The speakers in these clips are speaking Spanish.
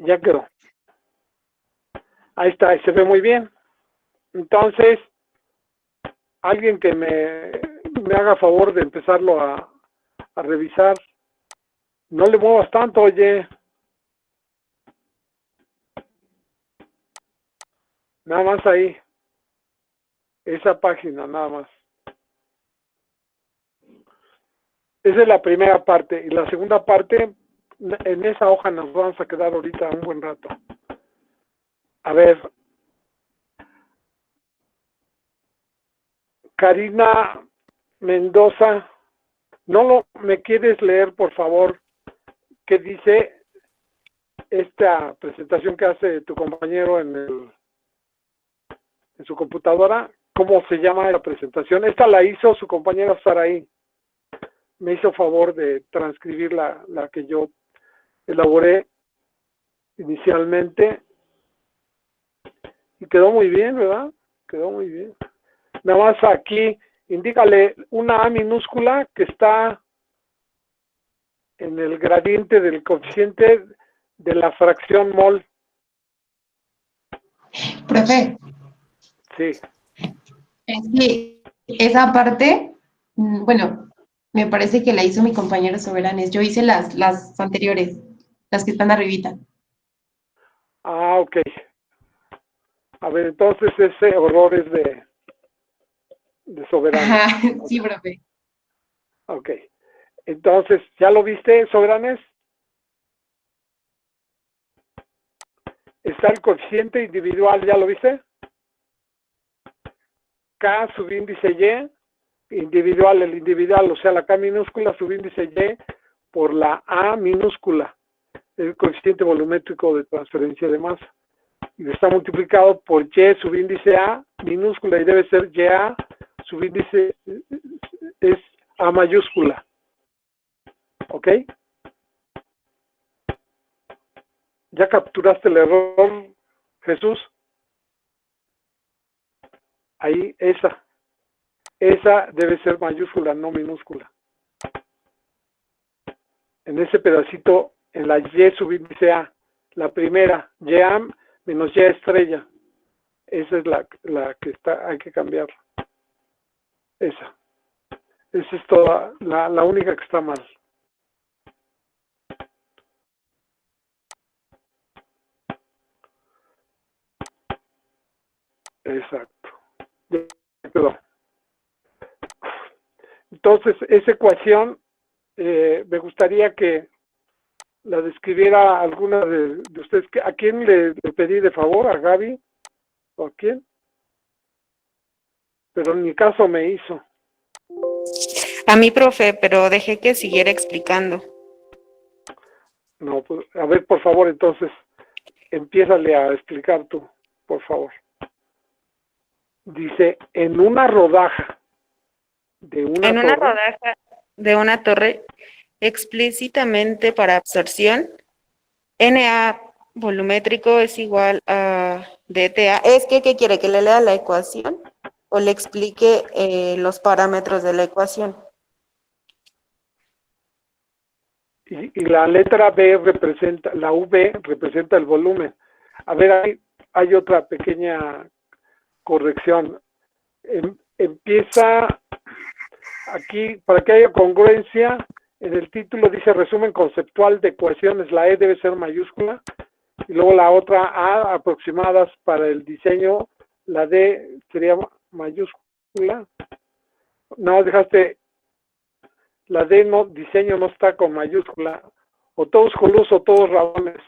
Ya quedó. Ahí está, y se ve muy bien. Entonces, alguien que me haga favor de empezarlo a revisar. No le muevas tanto, oye. Nada más ahí. Esa página, nada más. Esa es la primera parte. Y la segunda parte, en esa hoja nos vamos a quedar ahorita un buen rato. A ver. Karina Mendoza, ¿me quieres leer, por favor, qué dice esta presentación que hace tu compañero en su computadora? ¿Cómo se llama la presentación? Esta la hizo su compañera Saraí. Me hizo favor de transcribir la que yo elaboré inicialmente y quedó muy bien, ¿verdad? Quedó muy bien. Nada más aquí, indícale una A minúscula que está en el gradiente del coeficiente de la fracción mol. Profe. Sí. Es que esa parte, bueno, me parece que la hizo mi compañero Soberanes. Yo hice las anteriores, las que están arribita. Ah, ok. A ver, entonces ese error es de Soberanes. Ajá, Okay. sí, profe. Ok. Entonces, ¿ya lo viste, Soberanes? Está el coeficiente individual, ¿ya lo viste? K subíndice Y, individual, el individual, o sea, la K minúscula subíndice Y por la A minúscula, el coeficiente volumétrico de transferencia de masa. Y está multiplicado por Y subíndice A minúscula y debe ser YA subíndice es A mayúscula. ¿Ok? ¿Ya capturaste el error, Jesús? Ahí, esa debe ser mayúscula, no minúscula. En ese pedacito, en la Y subíndice A, la primera, YA menos Y estrella. Esa es la que hay que cambiar. Esa es toda, la única que está mal. Exacto. Ya quedó. Entonces, esa ecuación, me gustaría que la describiera alguna de ustedes. ¿A quién le pedí de favor? ¿A Gaby? ¿O a quién? Pero en mi caso me hizo. A mí, profe, pero dejé que siguiera explicando. No, pues, a ver, por favor, entonces, empiézale a explicar tú, por favor. Dice, en una rodaja de una En una torre. rodaja de una torre explícitamente para absorción, NA volumétrico es igual a DTA. Es que, ¿qué quiere? ¿Que le lea la ecuación o le explique los parámetros de la ecuación? Y la letra B representa, la V representa el volumen. A ver, hay otra pequeña corrección. Empieza aquí, para que haya congruencia, en el título dice resumen conceptual de ecuaciones, la E debe ser mayúscula, y luego la otra A aproximadas para el diseño, la D sería mayúscula. No, dejaste, la D no, diseño no está con mayúscula, o todos con luz o todos rabones.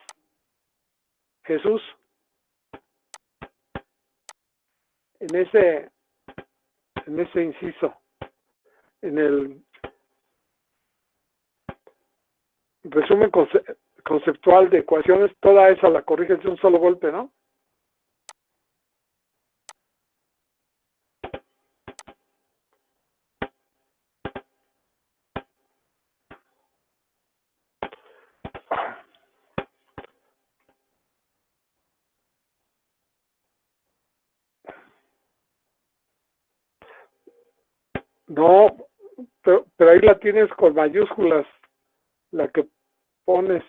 Jesús, en ese inciso, en el resumen conceptual de ecuaciones, toda esa la corriges de un solo golpe, ¿no? No, pero ahí la tienes con mayúsculas, la que pones.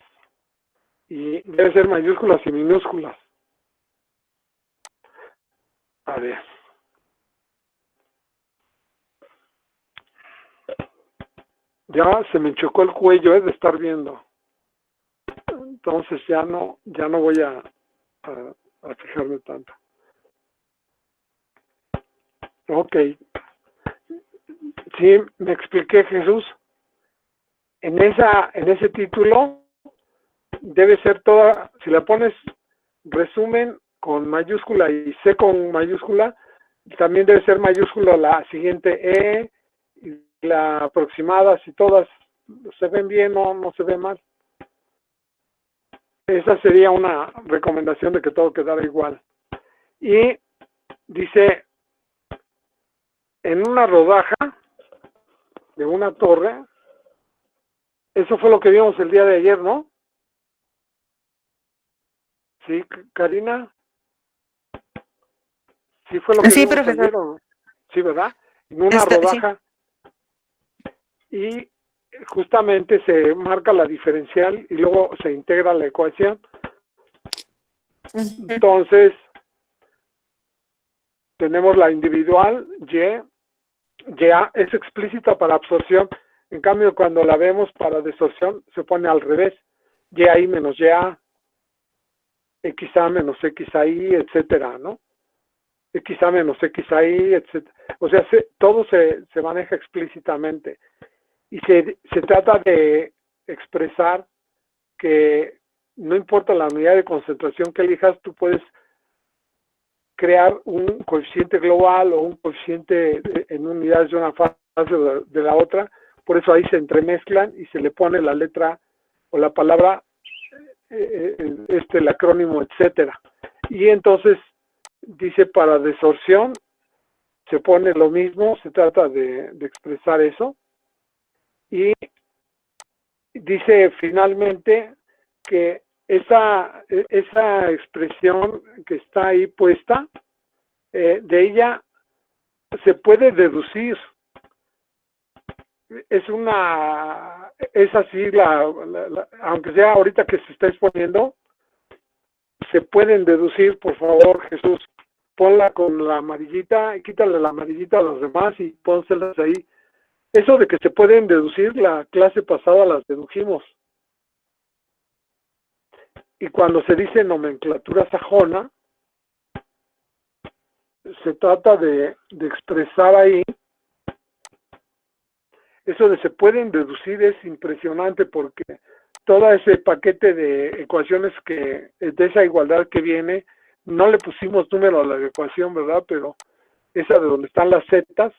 y debe ser mayúsculas y minúsculas. A ver. Ya se me chocó el cuello de estar viendo. Entonces ya no voy a fijarme tanto. Ok. Sí, me expliqué, Jesús. En ese título debe ser toda, si la pones resumen con mayúscula y C con mayúscula, también debe ser mayúscula la siguiente E, y la aproximada, si todas se ven bien, no se ve mal. Esa sería una recomendación de que todo quedara igual. Y dice, en una rodaja de una torre, eso fue lo que vimos el día de ayer, ¿no? Sí, Karina. Sí fue lo que Sí, vimos profesor. ayer, ¿o no? Sí, ¿verdad? En una rodaja. Sí. Y justamente se marca la diferencial y luego se integra la ecuación. Entonces, tenemos la individual, Ya es explícita para absorción. En cambio, cuando la vemos para desorción, se pone al revés. YI menos YA, XA menos XAI, etcétera, ¿no? XA menos XAI, etcétera. O sea, todo se maneja explícitamente. Y se trata de expresar que no importa la unidad de concentración que elijas, tú puedes crear un coeficiente global o un coeficiente en unidades de una fase de la otra. Por eso ahí se entremezclan y se le pone la letra o la palabra, el acrónimo, etcétera. Y entonces dice para desorción se pone lo mismo, se trata de expresar eso. Y dice finalmente que esa expresión que está ahí puesta, de ella se puede deducir. Es así, aunque sea ahorita que se está exponiendo, se pueden deducir, por favor, Jesús, ponla con la amarillita, quítale la amarillita a los demás y pónselas ahí. Eso de que se pueden deducir, la clase pasada las dedujimos. Y cuando se dice nomenclatura sajona, se trata de expresar ahí, eso de se pueden deducir es impresionante porque todo ese paquete de ecuaciones de esa igualdad que viene, no le pusimos número a la ecuación, ¿verdad? Pero esa de donde están las zetas,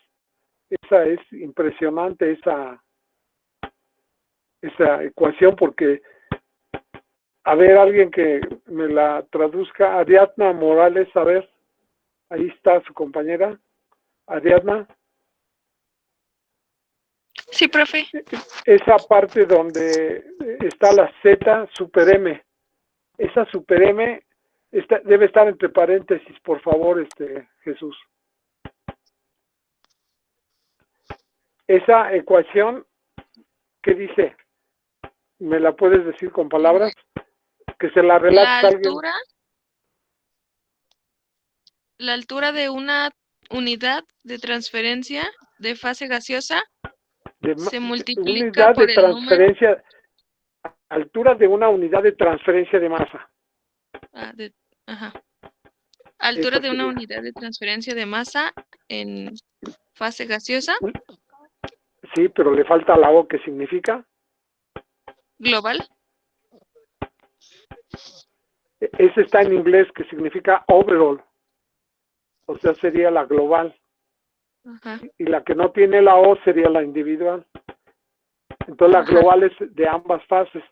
esa es impresionante, esa ecuación, porque, a ver, alguien que me la traduzca, Ariadna Morales, a ver, ahí está su compañera, Ariadna. Sí, profe. Esa parte donde está la Z super M, esa super M debe estar entre paréntesis, por favor, Jesús. Esa ecuación, ¿qué dice? ¿Me la puedes decir con palabras? Que se la relate alguien. La altura de una unidad de transferencia de fase gaseosa se multiplica unidad por de el número. transferencia, altura de una unidad de transferencia de masa. Altura Eso de una sería. unidad de transferencia de masa en fase gaseosa. Sí, pero le falta la O, que significa Global. Ese está en inglés, que significa overall. O sea, sería la global. Ajá. Y la que no tiene la O sería la individual. Entonces la global es de ambas fases.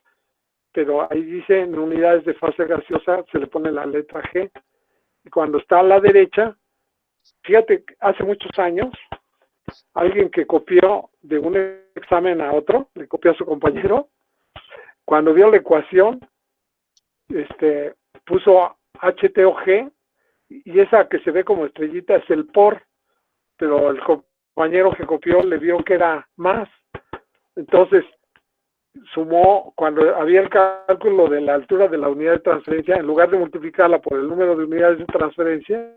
Pero ahí dice, en unidades de fase gaseosa se le pone la letra G. Y cuando está a la derecha, fíjate, hace muchos años, alguien que copió de un examen a otro, le copió a su compañero, cuando vio la ecuación, puso HTOG, y esa que se ve como estrellita es el por, pero el compañero que copió le vio que era más. Entonces, sumó, cuando había el cálculo de la altura de la unidad de transferencia, en lugar de multiplicarla por el número de unidades de transferencia,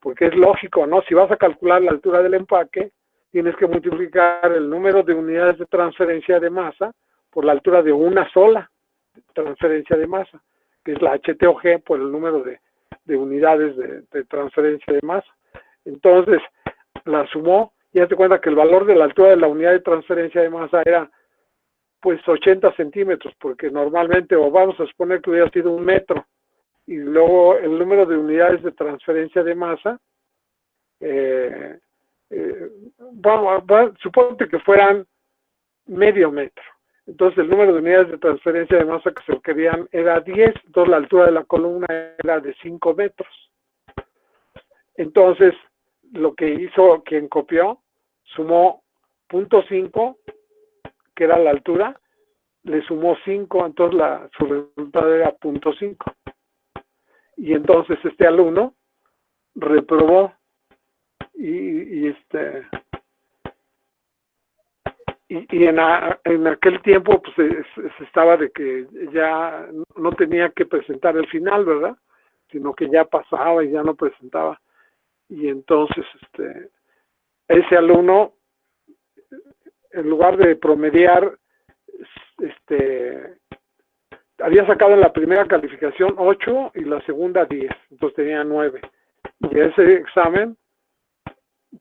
porque es lógico, ¿no? Si vas a calcular la altura del empaque, tienes que multiplicar el número de unidades de transferencia de masa por la altura de una sola transferencia de masa, que es la HTOG por el número de unidades de transferencia de masa. Entonces, la sumó y hazte cuenta que el valor de la altura de la unidad de transferencia de masa era pues 80 centímetros, porque normalmente, o vamos a suponer que hubiera sido 1 metro, y luego el número de unidades de transferencia de masa, suponte que fueran medio metro. Entonces el número de unidades de transferencia de masa que se requerían era 10, entonces la altura de la columna era de 5 metros. Entonces, lo que hizo quien copió, sumó 0.5, que era la altura, le sumó 5, entonces su resultado era 0.5. Y entonces este alumno reprobó y en aquel tiempo pues se estaba de que ya no tenía que presentar el final, ¿verdad? Sino que ya pasaba y ya no presentaba. Y entonces ese alumno, en lugar de promediar, había sacado en la primera calificación 8 y la segunda 10, entonces tenía 9. Y ese examen,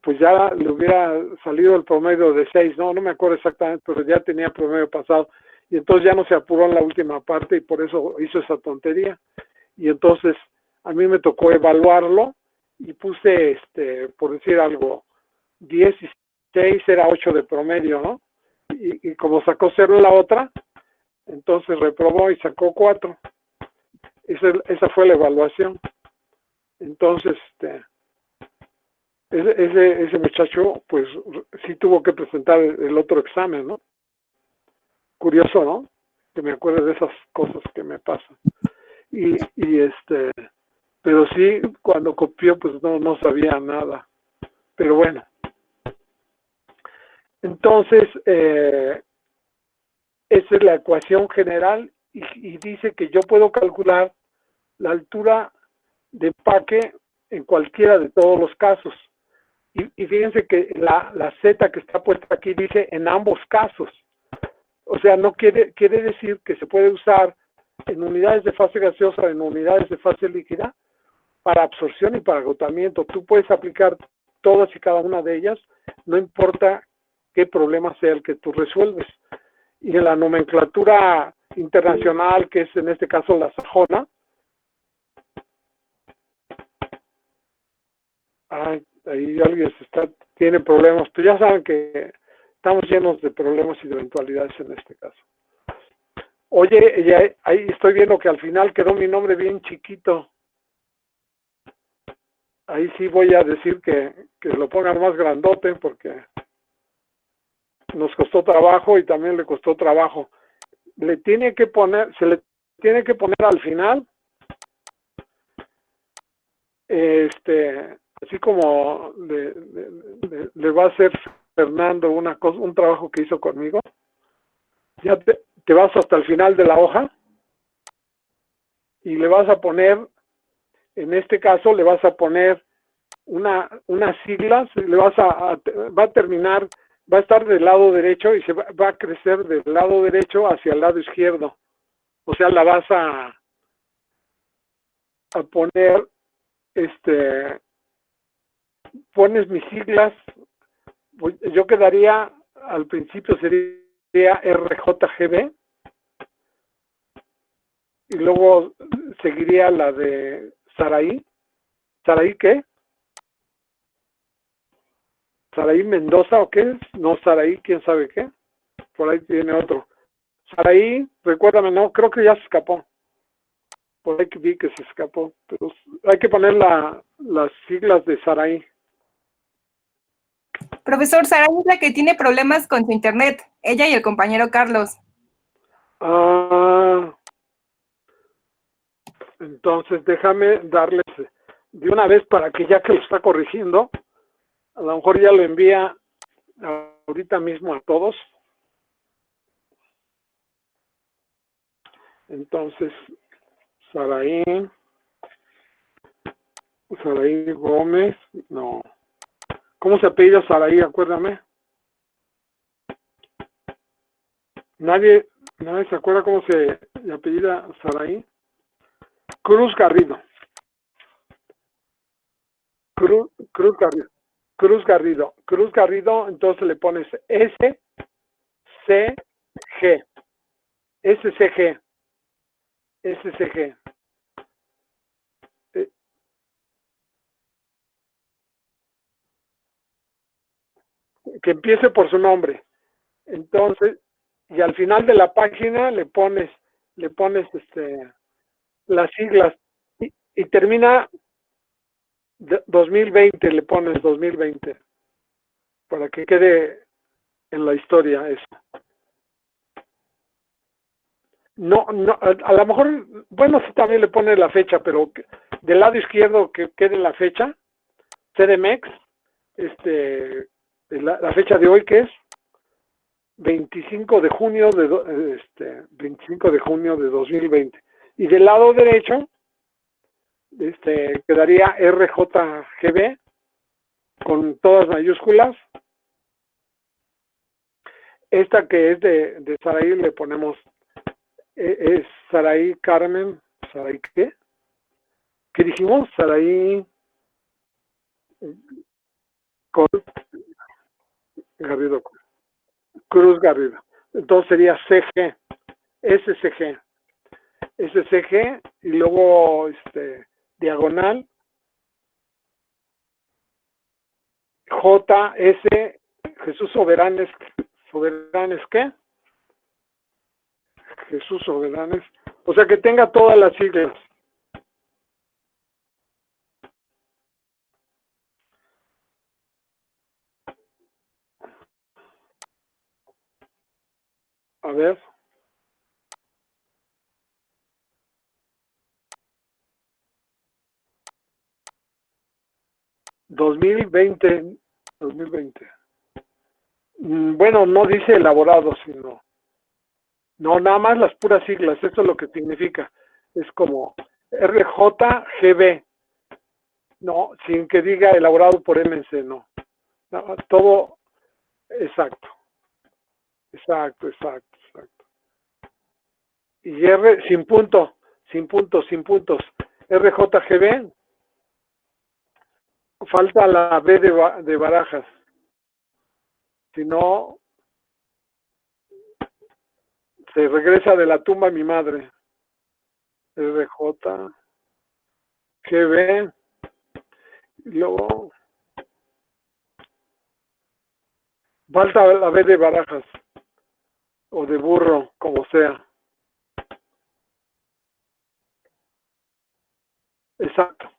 pues ya le hubiera salido el promedio de 6, no me acuerdo exactamente, pero ya tenía promedio pasado. Y entonces ya no se apuró en la última parte y por eso hizo esa tontería. Y entonces a mí me tocó evaluarlo y puse, por decir algo, 10 y 6 era 8 de promedio, ¿no? Y como sacó 0 en la otra, entonces reprobó y sacó 4. Esa fue la evaluación. Entonces, ese muchacho, pues, sí tuvo que presentar el otro examen, ¿no? Curioso, ¿no? Que me acuerdo de esas cosas que me pasan. Pero sí, cuando copió, pues no sabía nada. Pero bueno. Entonces, esa es la ecuación general y dice que yo puedo calcular la altura de empaque en cualquiera de todos los casos. Y fíjense que la Z que está puesta aquí dice en ambos casos. O sea, no quiere decir que se puede usar en unidades de fase gaseosa o en unidades de fase líquida para absorción y para agotamiento. Tú puedes aplicar todas y cada una de ellas, no importa qué problema sea el que tú resuelves. Y en la nomenclatura internacional, que es en este caso la sajona, ahí alguien tiene problemas, pues ya saben que estamos llenos de problemas y de eventualidades en este caso. Oye, ahí estoy viendo que al final quedó mi nombre bien chiquito. Ahí sí voy a decir que lo pongan más grandote porque nos costó trabajo y también le costó trabajo. Se le tiene que poner al final, así como le va a hacer Fernando un trabajo que hizo conmigo. Ya te vas hasta el final de la hoja y le vas a poner, en este caso le vas a poner unas siglas, va a terminar, va a estar del lado derecho y se va a crecer del lado derecho hacia el lado izquierdo. O sea, la vas a poner, pones mis siglas, yo quedaría, al principio sería RJGB, y luego seguiría la de Saraí. ¿Saraí qué? ¿Saraí Mendoza o qué es? No, Saraí, quién sabe qué. Por ahí tiene otro. Saraí, recuérdame, no, creo que ya se escapó. Por ahí vi que se escapó. Pero hay que poner las siglas de Saraí. Profesor, Saraí es la que tiene problemas con su internet. Ella y el compañero Carlos. Entonces déjame darles de una vez para que ya que lo está corrigiendo, a lo mejor ya lo envía ahorita mismo a todos. Entonces, Saraí Gómez, no. ¿Cómo se apellida Saraí? Acuérdame. Nadie se acuerda cómo se apellida Saraí. Cruz Garrido. Cruz Garrido. Cruz Garrido, entonces le pones SCG. SCG. Que empiece por su nombre. Entonces, y al final de la página le pones las siglas y termina 2020, le pones 2020 para que quede en la historia eso. No, a lo mejor, bueno, sí también le pone la fecha, pero del lado izquierdo que quede la fecha, CDMX, la fecha de hoy que es 25 de junio de 2020. Y del lado derecho, quedaría RJGB con todas mayúsculas. Esta que es de Saraí le ponemos es Saraí Carmen, ¿Saraí qué? ¿Qué dijimos? Saraí Garrido, Cruz Garrido. Entonces sería CG, SCG y luego diagonal JS Jesús Soberanes ¿qué? Jesús Soberanes, o sea que tenga todas las siglas. A ver. $2020. Bueno, no dice elaborado, sino... No, nada más las puras siglas, eso es lo que significa. Es como RJGB. No, sin que diga elaborado por MC, no. No, todo exacto. Exacto. Y R sin puntos. RJGB. Falta la B de Barajas. Si no, se regresa de la tumba mi madre. RJGB. Y luego falta la B de Barajas. O de burro, como sea. Exacto.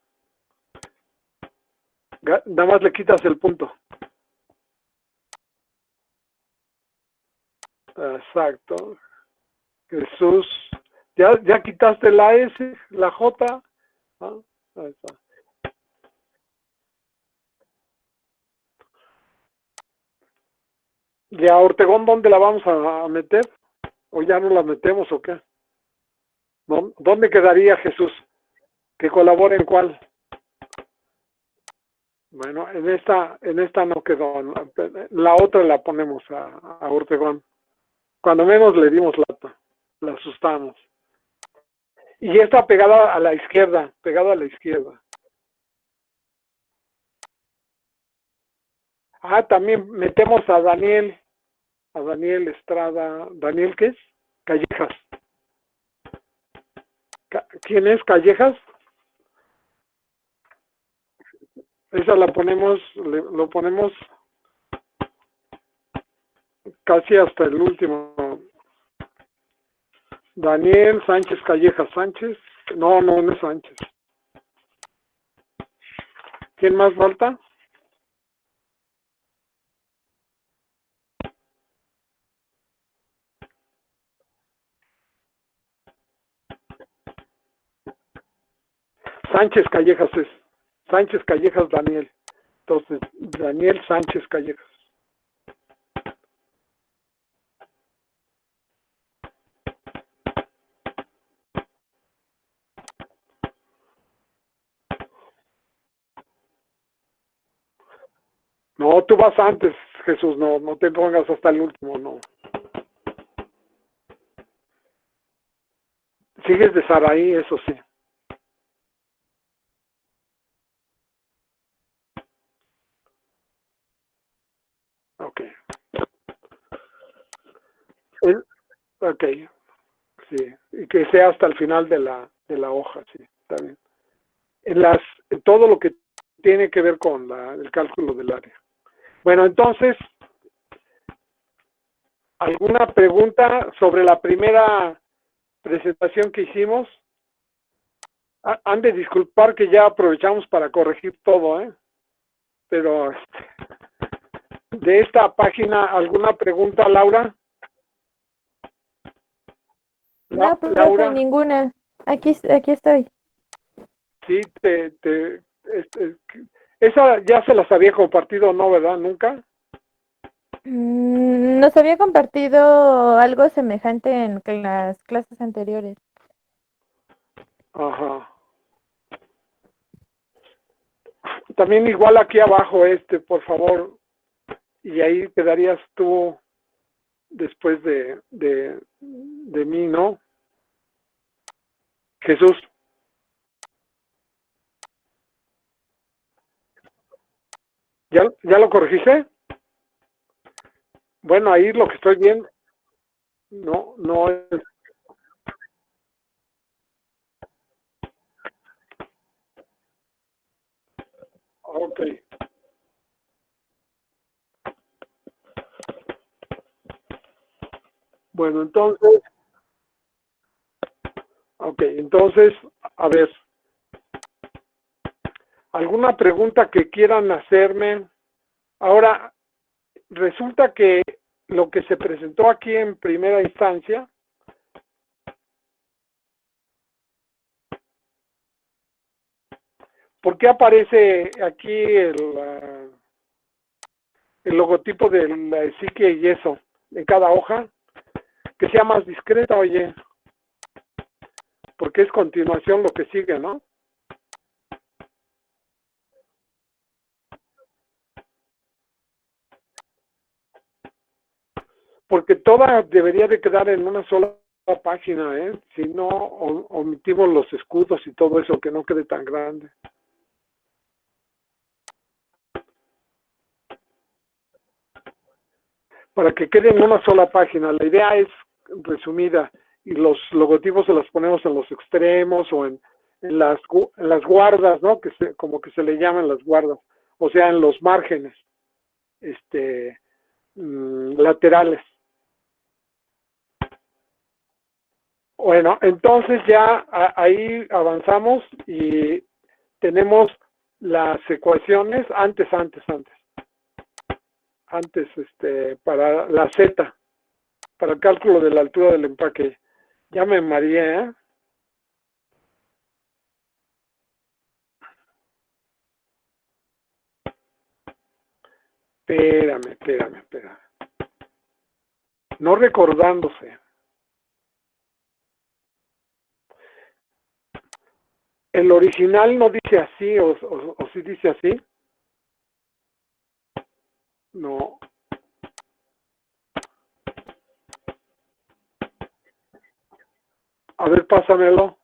Nada más le quitas el punto. Exacto. Jesús. Ya quitaste la S, la J. ¿Ah? Ahí está. ¿Y a Ortegón dónde la vamos a meter? ¿O ya no la metemos o qué? ¿Dónde quedaría Jesús? ¿Que colabore en cuál? Bueno, en esta no quedó. La otra la ponemos a Ortegón. Cuando menos le dimos lata, la asustamos. Y esta pegada a la izquierda, Ah, también metemos a Daniel Estrada. ¿Daniel qué es? Callejas. ¿Quién es Callejas? Esa la ponemos, lo ponemos casi hasta el último. Daniel Sánchez Callejas. ¿Sánchez? No es Sánchez. ¿Quién más falta? Sánchez Callejas es. Sánchez Callejas Daniel. Entonces, Daniel Sánchez Callejas. No, tú vas antes, Jesús, no te pongas hasta el último, no. Sigues de Saraí, eso sí. Ok. Ok, sí. Y que sea hasta el final de la hoja, sí, está bien. En todo lo que tiene que ver con el cálculo del área. Bueno, entonces, ¿alguna pregunta sobre la primera presentación que hicimos? Han de disculpar que ya aprovechamos para corregir todo, ¿eh? Pero de esta página, ¿alguna pregunta, Laura? No, profe, Laura, ninguna. Aquí estoy. sí, esa ya se las había compartido, ¿no, verdad? ¿Nunca? Nos había compartido algo semejante en las clases anteriores. Ajá. También igual aquí abajo, por favor, y ahí quedarías tú después de mí, ¿no? Jesús. ¿Ya lo corregiste? Bueno, ahí lo que estoy viendo, no es. Ok. Bueno, entonces, a ver, ¿alguna pregunta que quieran hacerme? Ahora, resulta que lo que se presentó aquí en primera instancia, ¿por qué aparece aquí el logotipo del psique y eso en cada hoja? Que sea más discreta, oye, porque es continuación lo que sigue, ¿no? Porque toda debería de quedar en una sola página, ¿eh? Si no, omitimos los escudos y todo eso, que no quede tan grande. Para que quede en una sola página. La idea es resumida y los logotipos se los ponemos en los extremos o en las guardas, ¿no? Como que se le llaman las guardas, o sea, en los márgenes laterales. Bueno, entonces ya ahí avanzamos y tenemos las ecuaciones antes, para la Z, para el cálculo de la altura del empaque. Ya me mareé, ¿eh? Espérame. No recordándose. El original no dice así, o sí dice así. No. A ver, pásamelo.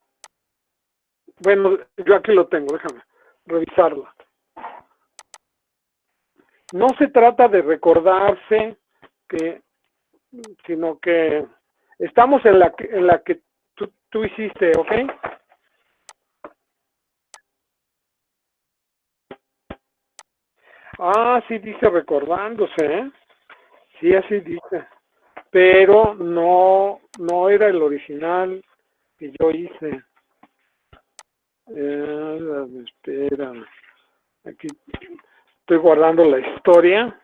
Bueno, yo aquí lo tengo, déjame revisarlo. No se trata de recordarse sino que estamos en la que tú hiciste, ¿ok? Ah, sí dice recordándose, ¿eh? Sí, así dice. Pero no era el original que yo hice. Espera. Aquí estoy guardando la historia.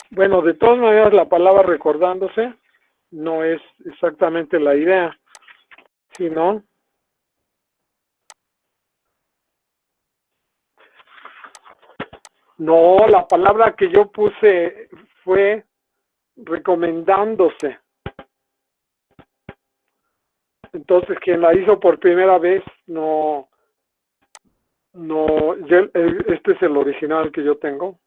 Bueno, de todas maneras la palabra recordándose no es exactamente la idea, sino no, la palabra que yo puse fue recomendándose. Entonces, quien la hizo por primera vez, este es el original que yo tengo.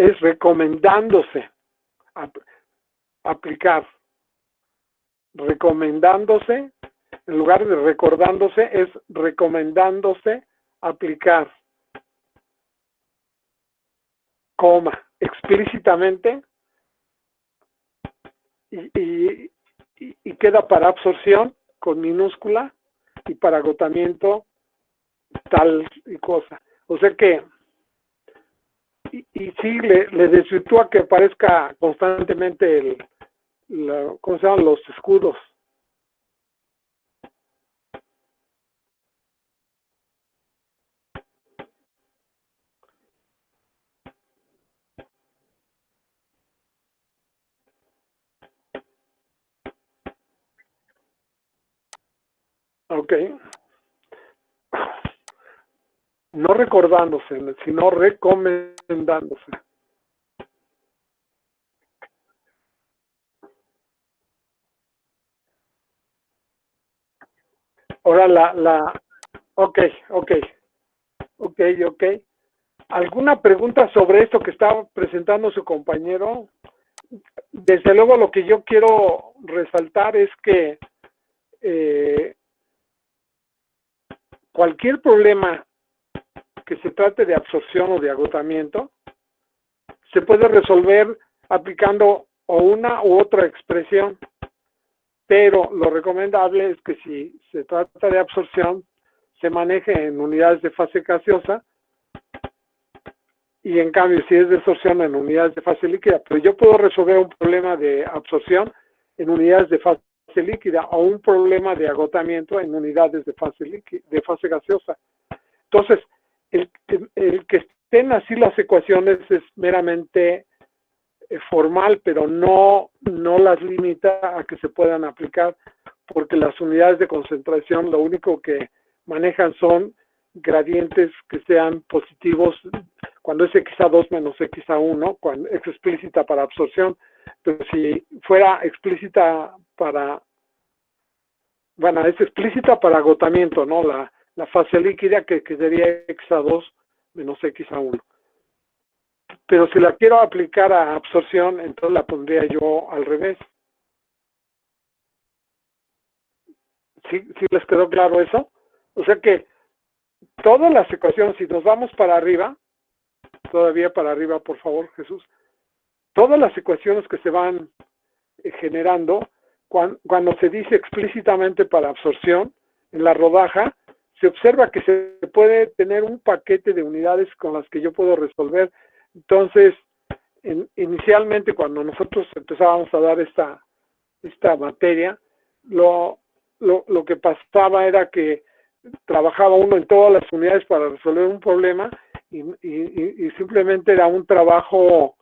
es recomendándose aplicar. Recomendándose, en lugar de recordándose, es recomendándose aplicar. Coma, explícitamente, y queda para absorción con minúscula y para agotamiento tal y cosa. O sea que, y sí, le desvirtúa que aparezca constantemente ¿cómo se llaman? Los escudos. Ok. No recordándose, sino recomendándose. Ahora ok. ¿Alguna pregunta sobre esto que está presentando su compañero? Desde luego lo que yo quiero resaltar es que cualquier problema que se trate de absorción o de agotamiento se puede resolver aplicando o una u otra expresión, pero lo recomendable es que si se trata de absorción se maneje en unidades de fase gaseosa, y en cambio si es de absorción en unidades de fase líquida. Pero yo puedo resolver un problema de absorción en unidades de fase líquida o un problema de agotamiento en unidades de fase gaseosa. Entonces, el que estén así las ecuaciones es meramente formal, pero no las limita a que se puedan aplicar, porque las unidades de concentración lo único que manejan son gradientes que sean positivos cuando es XA2 menos XA1, cuando es explícita para absorción, pero si fuera explícita es explícita para agotamiento, ¿no? La fase líquida que sería XA2 menos XA1. Pero si la quiero aplicar a absorción, entonces la pondría yo al revés. ¿Sí les quedó claro eso? O sea que todas las ecuaciones, si nos vamos para arriba, todavía para arriba, por favor, Jesús, todas las ecuaciones que se van generando, cuando se dice explícitamente para absorción, en la rodaja, se observa que se puede tener un paquete de unidades con las que yo puedo resolver. Entonces, inicialmente cuando nosotros empezábamos a dar esta materia, lo que pasaba era que trabajaba uno en todas las unidades para resolver un problema y simplemente era un trabajo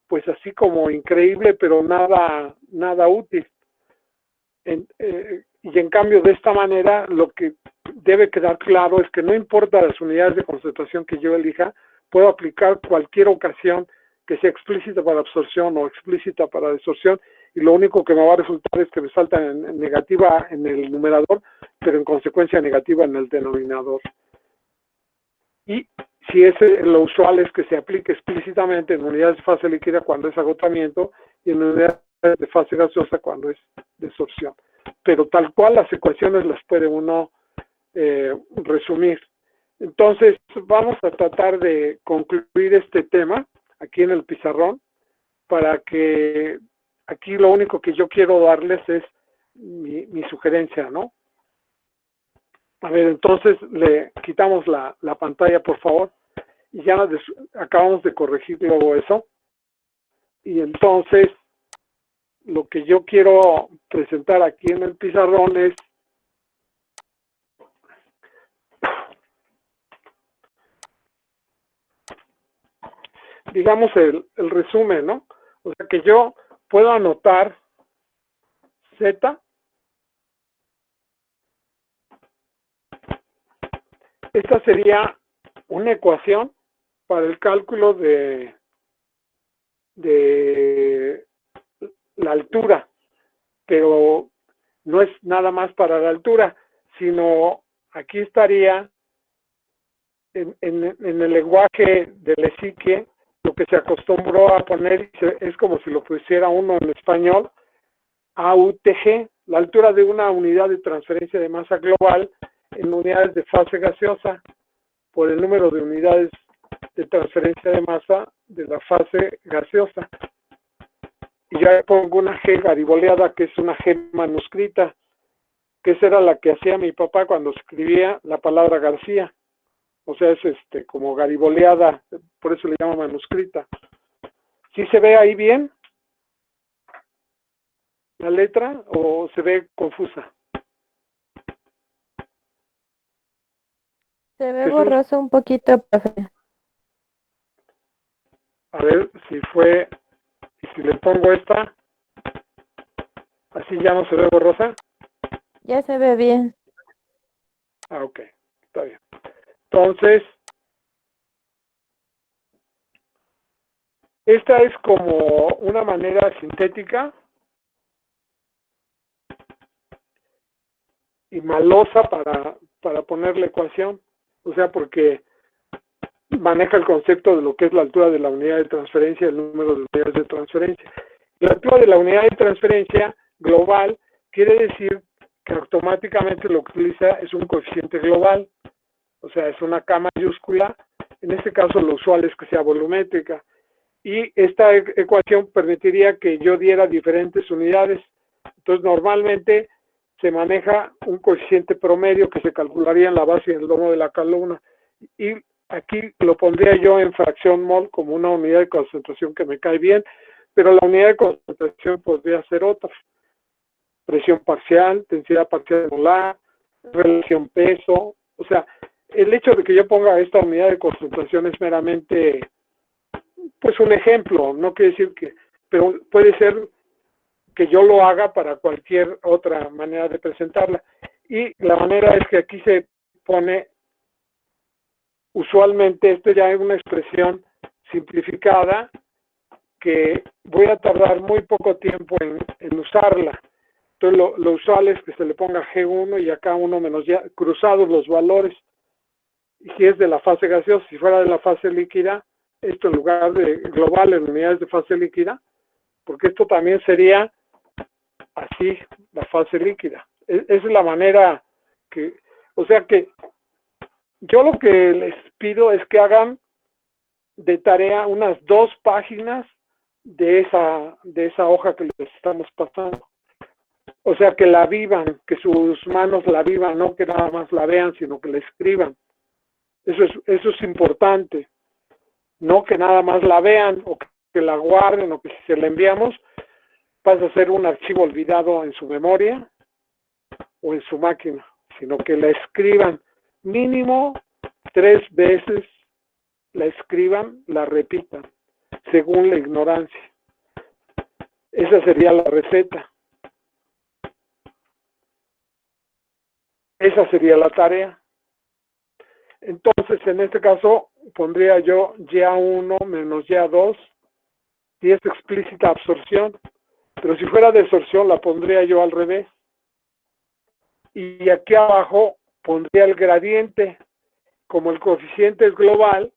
pues así como increíble, pero nada útil. Y en cambio de esta manera lo que debe quedar claro es que no importa las unidades de concentración que yo elija, puedo aplicar cualquier ocasión que sea explícita para absorción o explícita para desorción, y lo único que me va a resultar es que me salta en negativa en el numerador, pero en consecuencia negativa en el denominador. Y si lo usual es que se aplique explícitamente en unidades de fase líquida cuando es agotamiento y en unidades de fase gaseosa cuando es desorción. Pero tal cual las ecuaciones las puede uno resumir. Entonces vamos a tratar de concluir este tema aquí en el pizarrón, para que aquí lo único que yo quiero darles es mi sugerencia, ¿no? A ver, entonces le quitamos la pantalla, por favor, y ya acabamos de corregir luego eso. Y entonces lo que yo quiero presentar aquí en el pizarrón es digamos el resumen, ¿no? O sea que yo puedo anotar Z. Esta sería una ecuación para el cálculo de la altura, pero no es nada más para la altura, sino aquí estaría en el lenguaje de Lesique, lo que se acostumbró a poner, es como si lo pusiera uno en español, AUTG, la altura de una unidad de transferencia de masa global en unidades de fase gaseosa, por el número de unidades de transferencia de masa de la fase gaseosa. Y ya pongo una G gariboleada, que es una G manuscrita, que esa era la que hacía mi papá cuando escribía la palabra García. O sea, es como gariboleada, por eso le llamo manuscrita. ¿Sí se ve ahí bien la letra o se ve confusa? Se ve Jesús. borroso un poquito, profe. A ver si fue, y si le pongo esta, así ya no se ve borrosa. Ya se ve bien. Ah, ok, está bien. Entonces, esta es como una manera sintética y malosa para poner la ecuación, o sea, porque maneja el concepto de lo que es la altura de la unidad de transferencia, el número de unidades de transferencia. La altura de la unidad de transferencia global quiere decir que automáticamente lo que utiliza es un coeficiente global, o sea, es una K mayúscula, en este caso lo usual es que sea volumétrica, y esta ecuación permitiría que yo diera diferentes unidades. Entonces, normalmente se maneja un coeficiente promedio que se calcularía en la base del domo de la columna, y aquí lo pondría yo en fracción mol como una unidad de concentración que me cae bien, pero la unidad de concentración podría ser otra. Presión parcial, densidad parcial molar, relación peso. O sea, el hecho de que yo ponga esta unidad de concentración es meramente, pues, un ejemplo. No quiere decir que, pero puede ser que yo lo haga para cualquier otra manera de presentarla. Y la manera es que aquí se pone, usualmente, esto ya es una expresión simplificada que voy a tardar muy poco tiempo en usarla. Entonces lo usual es que se le ponga G1 y acá 1 menos ya, cruzados los valores. Y si es de la fase gaseosa, si fuera de la fase líquida, esto en lugar de global en unidades de fase líquida, porque esto también sería así, la fase líquida. Esa es la manera que, o sea que yo lo que les pido es que hagan de tarea unas 2 páginas de esa hoja que les estamos pasando. O sea, que la vivan, que sus manos la vivan, no que nada más la vean, sino que la escriban. Eso es importante. No que nada más la vean o que la guarden o que si se la enviamos pasa a ser un archivo olvidado en su memoria o en su máquina, sino que la escriban mínimo 3 veces, la escriban, la repitan, según la ignorancia. Esa sería la receta. Esa sería la tarea. Entonces, en este caso, pondría yo YA1 menos YA2, y es explícita absorción. Pero si fuera desorción, la pondría yo al revés. Y aquí abajo pondría el gradiente. Como el coeficiente es global,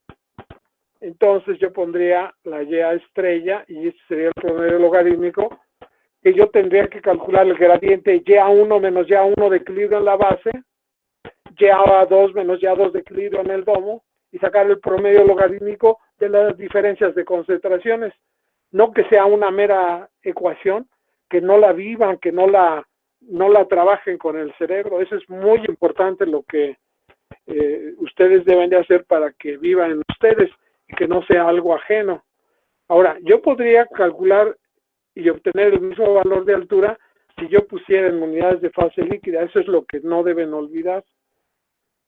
entonces yo pondría la YA estrella, y este sería el promedio logarítmico, que yo tendría que calcular el gradiente YA1 menos YA1 de equilibrio en la base, YA2 menos YA2 de equilibrio en el domo, y sacar el promedio logarítmico de las diferencias de concentraciones. No que sea una mera ecuación, que no la vivan, que no la trabajen con el cerebro. Eso es muy importante, lo que ustedes deben de hacer para que vivan ustedes y que no sea algo ajeno. Ahora, yo podría calcular y obtener el mismo valor de altura si yo pusiera en unidades de fase líquida. Eso es lo que no deben olvidar.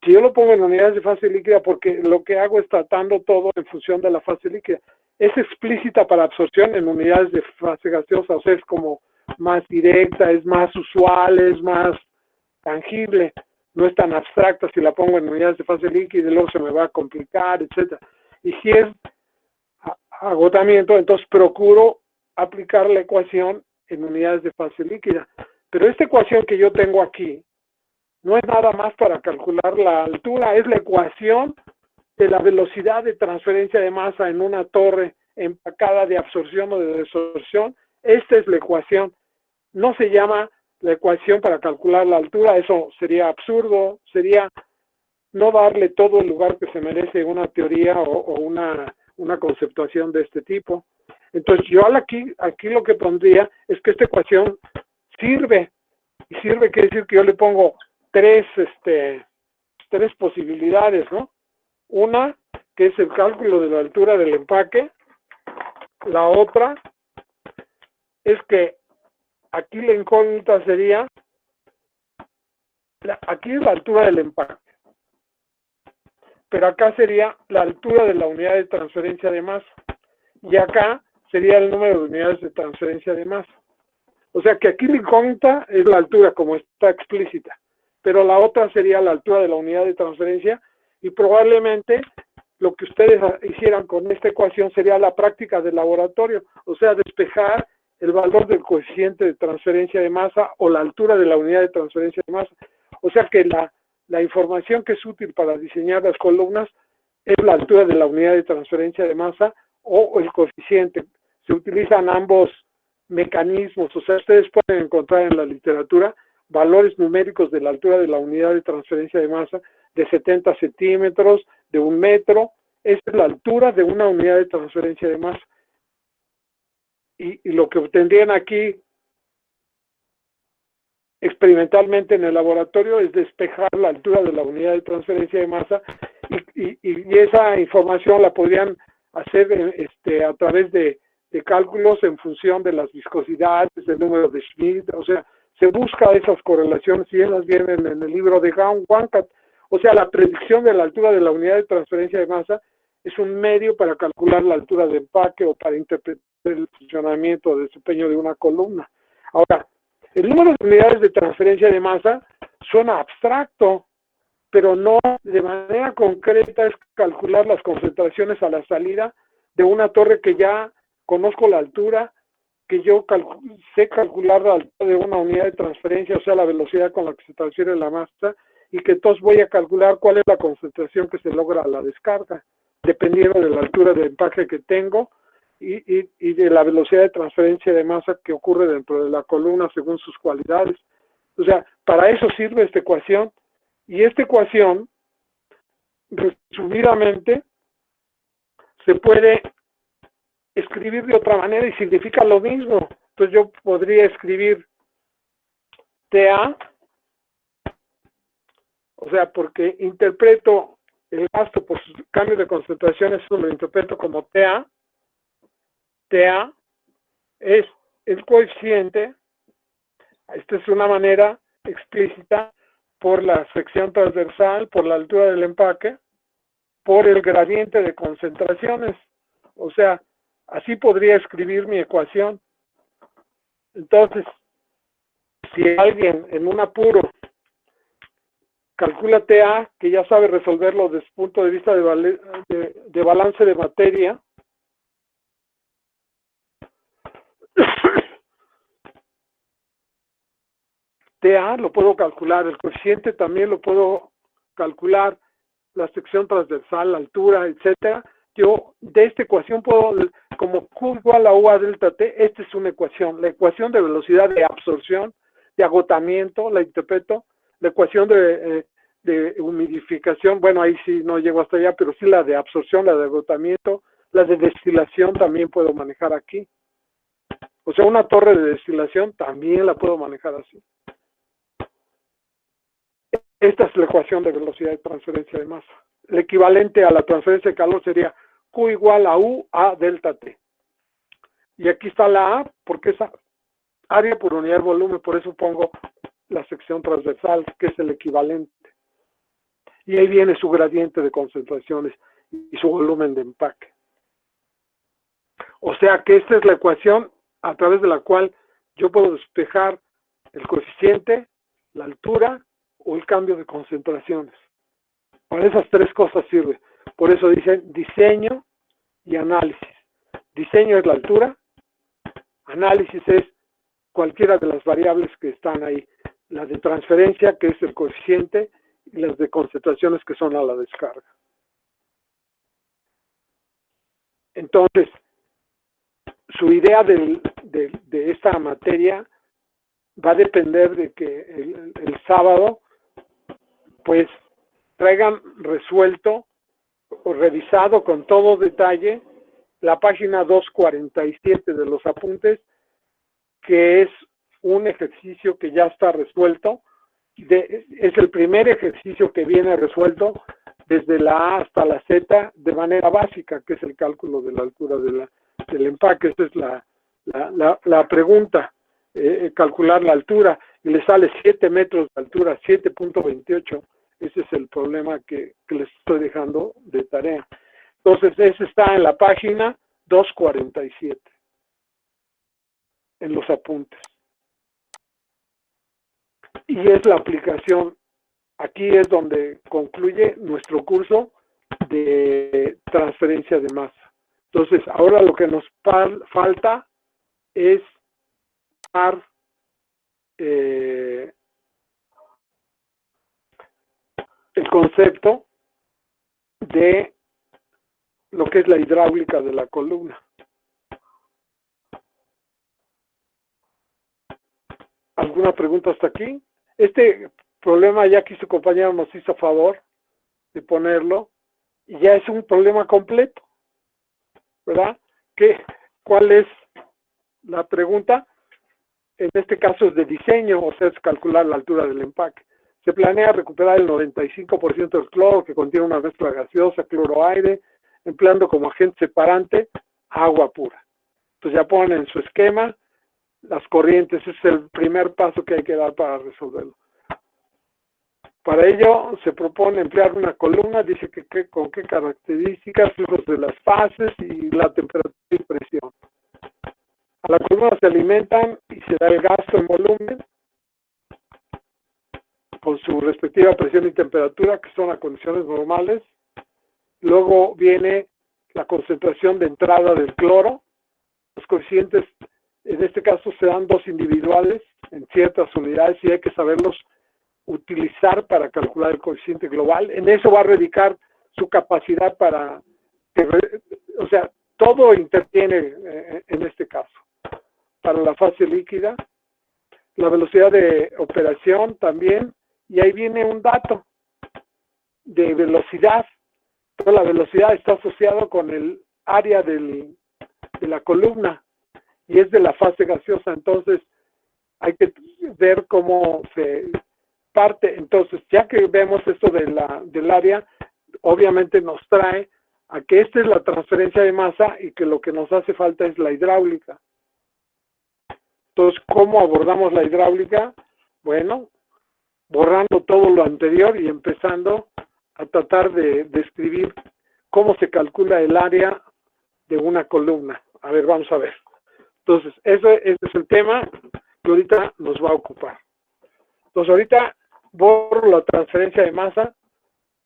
Si yo lo pongo en unidades de fase líquida, porque lo que hago es tratando todo en función de la fase líquida, es explícita para absorción en unidades de fase gaseosa, o sea, es como más directa, es más usual, es más tangible, no es tan abstracta si la pongo en unidades de fase líquida y luego se me va a complicar, etcétera. Y si es agotamiento, entonces procuro aplicar la ecuación en unidades de fase líquida. Pero esta ecuación que yo tengo aquí no es nada más para calcular la altura, es la ecuación de la velocidad de transferencia de masa en una torre empacada de absorción o de desorción. Esta es la ecuación. No se llama la ecuación para calcular la altura, eso sería absurdo, sería no darle todo el lugar que se merece una teoría o una conceptuación de este tipo. Entonces yo aquí lo que pondría es que esta ecuación sirve, y sirve quiere decir que yo le pongo tres posibilidades, ¿no? Una, que es el cálculo de la altura del empaque. La otra es que aquí la incógnita sería, aquí es la altura del empaque, pero acá sería la altura de la unidad de transferencia de masa, y acá sería el número de unidades de transferencia de masa. O sea que aquí la incógnita es la altura, como está explícita, pero la otra sería la altura de la unidad de transferencia, y probablemente lo que ustedes hicieran con esta ecuación sería la práctica del laboratorio, o sea, despejar el valor del coeficiente de transferencia de masa o la altura de la unidad de transferencia de masa. O sea que la información que es útil para diseñar las columnas es la altura de la unidad de transferencia de masa o el coeficiente. Se utilizan ambos mecanismos, o sea, ustedes pueden encontrar en la literatura valores numéricos de la altura de la unidad de transferencia de masa de 70 centímetros, de 1 metro. Esa es la altura de una unidad de transferencia de masa. Y lo que obtendrían aquí experimentalmente en el laboratorio es despejar la altura de la unidad de transferencia de masa, y esa información la podrían hacer a través de cálculos en función de las viscosidades, del número de Schmidt. O sea, se busca esas correlaciones y esas vienen en el libro de Wankat. O sea, la predicción de la altura de la unidad de transferencia de masa es un medio para calcular la altura de empaque o para interpretar el funcionamiento o desempeño de una columna. Ahora, el número de unidades de transferencia de masa suena abstracto, pero no de manera concreta es calcular las concentraciones a la salida de una torre que ya conozco la altura, que yo sé calcular la altura de una unidad de transferencia, o sea, la velocidad con la que se transfiere la masa, y que entonces voy a calcular cuál es la concentración que se logra a la descarga, dependiendo de la altura de empaque que tengo y de la velocidad de transferencia de masa que ocurre dentro de la columna según sus cualidades. O sea, para eso sirve esta ecuación, y esta ecuación, resumidamente, se puede escribir de otra manera y significa lo mismo. Entonces yo podría escribir TA, o sea, porque interpreto el gasto por sus cambios de concentraciones, eso lo interpreto como TA. TA es el coeficiente, esta es una manera explícita, por la sección transversal, por la altura del empaque, por el gradiente de concentraciones. O sea, así podría escribir mi ecuación. Entonces, si alguien en un apuro calcula TA, que ya sabe resolverlo desde el punto de vista de balance de materia, TA lo puedo calcular, el coeficiente también lo puedo calcular, la sección transversal, la altura, etcétera. Yo de esta ecuación puedo, como Q igual a U a delta T, esta es una ecuación, la ecuación de velocidad de absorción, de agotamiento, la interpreto, la ecuación de humidificación, bueno, ahí sí no llego hasta allá, pero sí la de absorción, la de agotamiento, la de destilación también puedo manejar aquí. O sea, una torre de destilación también la puedo manejar así. Esta es la ecuación de velocidad de transferencia de masa. El equivalente a la transferencia de calor sería Q igual a U a delta T. Y aquí está la A, porque es área por unidad de volumen, por eso pongo la sección transversal, que es el equivalente. Y ahí viene su gradiente de concentraciones y su volumen de empaque. O sea que esta es la ecuación a través de la cual yo puedo despejar el coeficiente, la altura o el cambio de concentraciones. Para esas tres cosas sirve. Por eso dicen diseño y análisis. Diseño es la altura, análisis es cualquiera de las variables que están ahí. La de transferencia, que es el coeficiente, y las de concentraciones, que son a la descarga. Entonces, su idea de esta materia va a depender de que el sábado pues traigan resuelto o revisado con todo detalle la página 247 de los apuntes, que es un ejercicio que ya está resuelto. Es el primer ejercicio que viene resuelto desde la A hasta la Z de manera básica, que es el cálculo de la altura del empaque. Esa es la pregunta, calcular la altura, y le sale 7 metros de altura, 7.28. Ese es el problema que les estoy dejando de tarea. Entonces, ese está en la página 247, en los apuntes. Y es la aplicación. Aquí es donde concluye nuestro curso de transferencia de masa. Entonces, ahora lo que nos falta es dar el concepto de lo que es la hidráulica de la columna. ¿Alguna pregunta hasta aquí? Este problema ya que su compañero nos hizo favor de ponerlo, y ya es un problema completo, ¿verdad? ¿Cuál es la pregunta? En este caso es de diseño, o sea, es calcular la altura del empaque. Se planea recuperar el 95% del cloro que contiene una mezcla gaseosa, cloro-aire, empleando como agente separante agua pura. Entonces ya ponen en su esquema las corrientes. Ese es el primer paso que hay que dar para resolverlo. Para ello se propone emplear una columna, dice que con qué características, flujos de las fases y la temperatura y presión. A la columna se alimentan y se da el gasto en volumen con su respectiva presión y temperatura, que son las condiciones normales. Luego viene la concentración de entrada del cloro. Los coeficientes, en este caso, se dan dos individuales en ciertas unidades y hay que saberlos utilizar para calcular el coeficiente global. En eso va a radicar su capacidad para, o sea, todo interviene en este caso. Para la fase líquida, la velocidad de operación también, y ahí viene un dato de velocidad. Toda la velocidad está asociada con el área de la columna y es de la fase gaseosa. Entonces hay que ver cómo se parte. Entonces, ya que vemos esto del área, obviamente nos trae a que esta es la transferencia de masa y que lo que nos hace falta es la hidráulica. Entonces, ¿cómo abordamos la hidráulica? Bueno, borrando todo lo anterior y empezando a tratar de describir cómo se calcula el área de una columna. A ver, vamos a ver. Entonces, ese es el tema que ahorita nos va a ocupar. Entonces, ahorita borro la transferencia de masa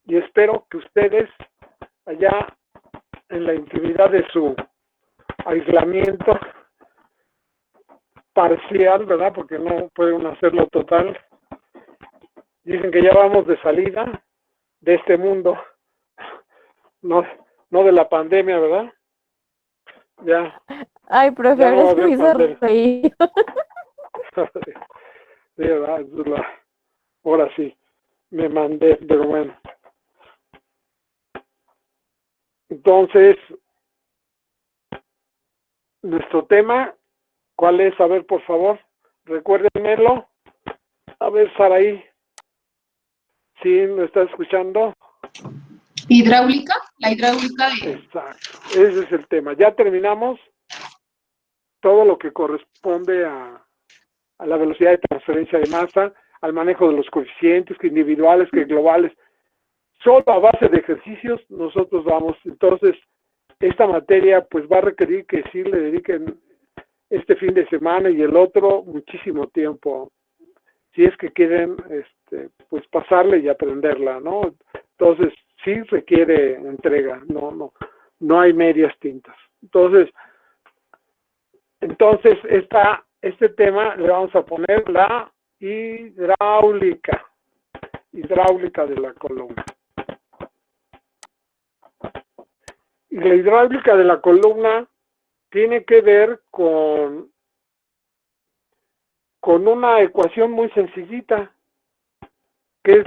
y espero que ustedes, allá en la intimidad de su aislamiento parcial, ¿verdad? Porque no pueden hacerlo total. Dicen que ya vamos de salida de este mundo, no de la pandemia, ¿verdad? Ya. Ay, profe, Ya ahora no va a sí me haber hizo pandemia. reír. Sí, ¿verdad? Ahora sí, me mandé, pero bueno. Entonces, nuestro tema, ¿cuál es? A ver, por favor, recuérdenmelo. A ver, Saraí, ¿sí me está escuchando? Hidráulica, la hidráulica de... Exacto, ese es el tema. Ya terminamos todo lo que corresponde a la velocidad de transferencia de masa, al manejo de los coeficientes, que individuales, que globales. Solo a base de ejercicios nosotros vamos. Entonces, esta materia pues va a requerir que sí le dediquen este fin de semana y el otro muchísimo tiempo, si es que quieren pues pasarle y aprenderla, ¿no? Entonces, sí requiere entrega, no hay medias tintas. Entonces este tema le vamos a poner la hidráulica de la columna. Y la hidráulica de la columna tiene que ver con una ecuación muy sencillita, que es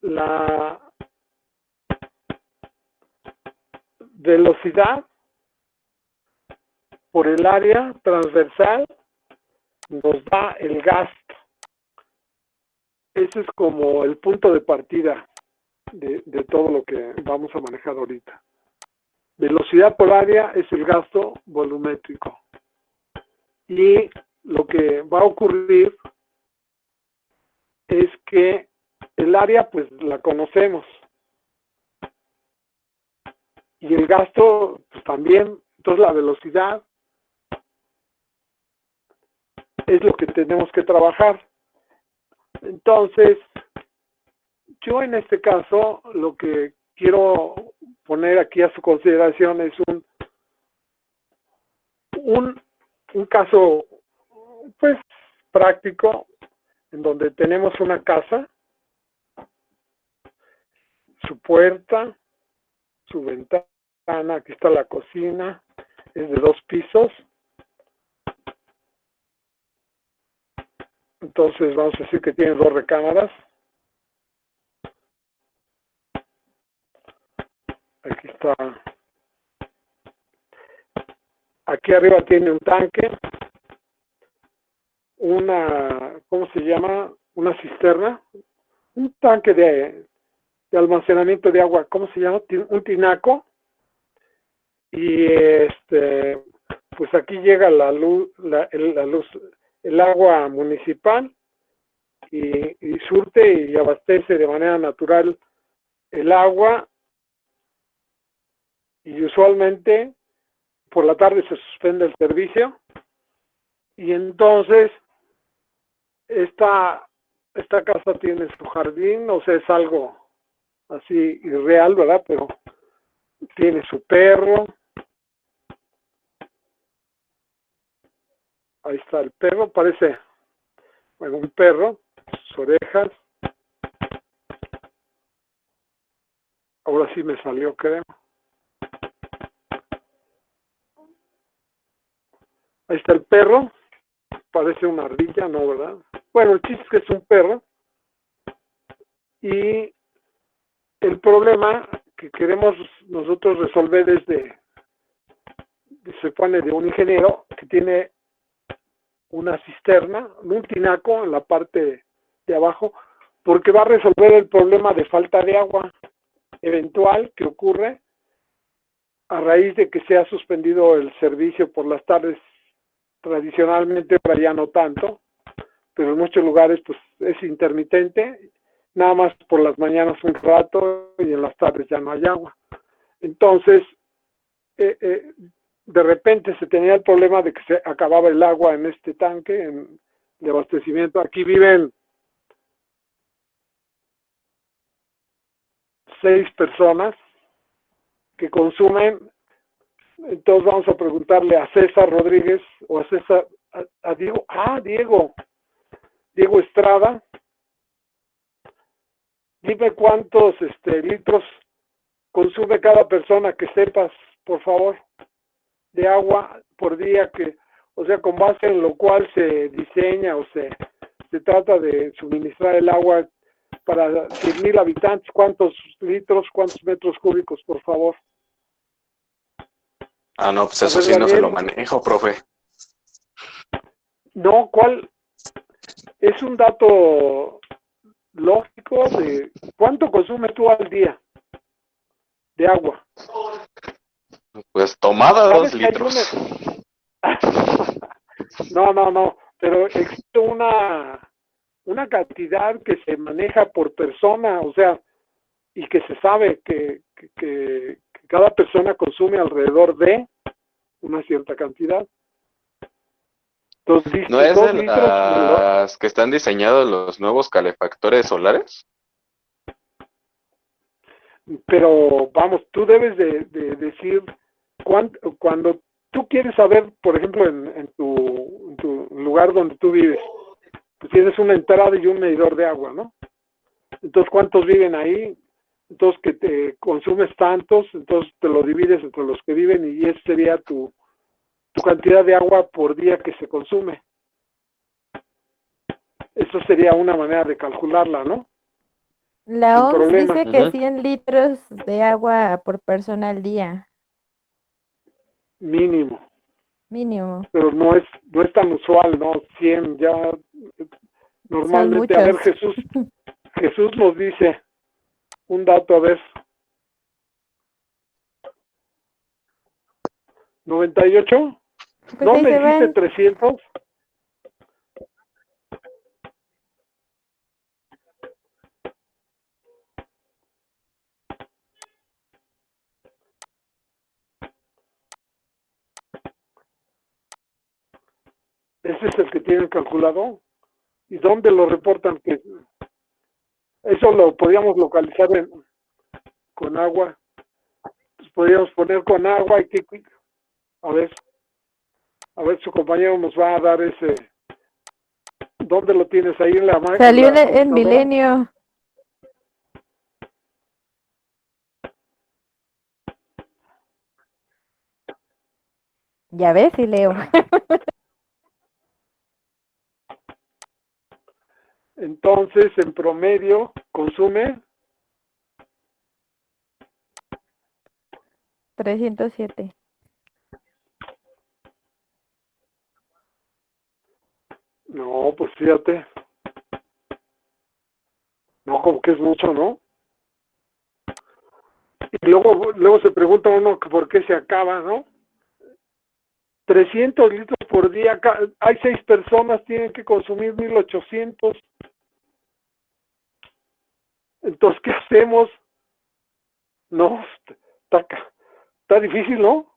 la velocidad por el área transversal nos da el gasto. Ese es como el punto de partida de todo lo que vamos a manejar ahorita. Velocidad por área es el gasto volumétrico. Y lo que va a ocurrir es que el área pues la conocemos. Y el gasto pues también. Entonces la velocidad es lo que tenemos que trabajar. Entonces, yo en este caso lo que quiero poner aquí a su consideración es un caso pues práctico en donde tenemos una casa, su puerta, su ventana, aquí está la cocina, es de 2 pisos. Entonces vamos a decir que tiene 2 recámaras. Aquí está. Aquí arriba tiene un tanque. ¿Cómo se llama? Una cisterna. Un tanque de almacenamiento de agua. ¿Cómo se llama? Un tinaco. Y pues aquí llega la luz, el agua municipal y surte y abastece de manera natural el agua, y usualmente por la tarde se suspende el servicio, y entonces esta casa tiene su jardín, o sea, es algo así irreal, ¿verdad? Pero tiene su perro. Ahí está el perro, parece, bueno, un perro, sus orejas. Ahora sí me salió, creo. Ahí está el perro, parece una ardilla, ¿no, verdad? Bueno, el chiste es que es un perro. Y el problema que queremos nosotros resolver es se pone de un ingeniero que tiene una cisterna, un tinaco en la parte de abajo, porque va a resolver el problema de falta de agua eventual que ocurre a raíz de que se ha suspendido el servicio por las tardes. Tradicionalmente, ahora ya no tanto, pero en muchos lugares pues es intermitente, nada más por las mañanas un rato y en las tardes ya no hay agua. Entonces, de repente se tenía el problema de que se acababa el agua en este tanque de abastecimiento. Aquí viven 6 personas que consumen. Entonces vamos a preguntarle a César Rodríguez o a César, a Diego, Diego Estrada. Dime cuántos litros consume cada persona, que sepas, por favor, de agua por día, o sea, con base en lo cual se diseña o se trata de suministrar el agua para 100,000 habitantes. ¿Cuántos litros, cuántos metros cúbicos, por favor? No, pues eso sí no se lo manejo, profe. No, ¿cuál? Es un dato lógico de cuánto consumes tú al día de agua. Pues tomada 2 litros. No, pero existe una cantidad que se maneja por persona, o sea, y que se sabe que cada persona consume alrededor de una cierta cantidad. Entonces, ¿No es de las que están diseñados los nuevos calefactores solares? Pero vamos, tú debes de decir cuando tú quieres saber, por ejemplo, en tu lugar donde tú vives, pues tienes una entrada y un medidor de agua, ¿no? Entonces, ¿cuántos viven ahí? entonces que te consumes tantos, entonces te lo divides entre los que viven y esa sería tu cantidad de agua por día que se consume. Eso sería una manera de calcularla, ¿no? La Sin OMS problema. dice que 100 litros de agua por persona al día, Mínimo. mínimo. Pero no es tan usual, ¿no? 100 ya Son normalmente. A ver, muchos. Jesús nos dice un dato, a ver. 98. Pues ¿No ahí me se dijiste van. 300? Ese es el que tienen calculado. ¿Y dónde lo reportan? Que eso lo podíamos localizar con agua. Pues podríamos poner con agua y que a ver su compañero nos va a dar ese. ¿Dónde lo tienes? Ahí en la Salió en computadora. Milenio. Ya ves, y leo. Entonces, en promedio, consume 307. No, pues fíjate. No, como que es mucho, ¿no? Y luego se pregunta uno que por qué se acaba, ¿no? 300 litros por día. Hay 6 personas, tienen que consumir 1800. Entonces, ¿qué hacemos? No, está difícil, ¿no?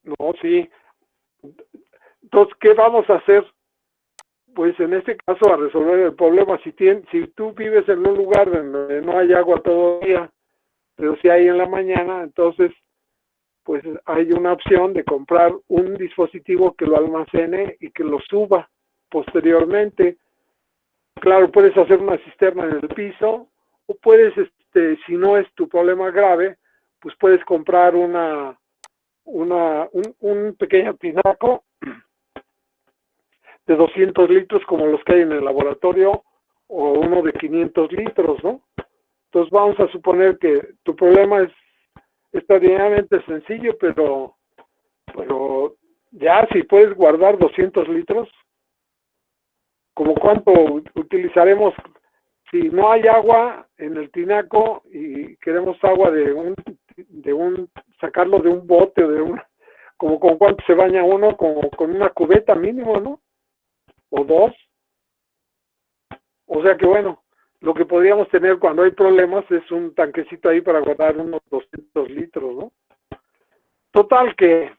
No, sí. Entonces, ¿qué vamos a hacer? Pues en este caso a resolver el problema. Si tú vives en un lugar donde no hay agua todo el día, pero si hay en la mañana, entonces pues hay una opción de comprar un dispositivo que lo almacene y que lo suba posteriormente. Claro, puedes hacer una cisterna en el piso o puedes, si no es tu problema grave, pues puedes comprar un pequeño tinaco de 200 litros como los que hay en el laboratorio o uno de 500 litros, ¿no? Entonces vamos a suponer que tu problema es extraordinariamente sencillo, pero ya si puedes guardar 200 litros, ¿como cuánto utilizaremos? Si no hay agua en el tinaco y queremos agua sacarlo de un bote, como con cuánto se baña uno, como con una cubeta mínimo, ¿no? O 2. O sea que bueno, lo que podríamos tener cuando hay problemas es un tanquecito ahí para guardar unos 200 litros, ¿no? Total que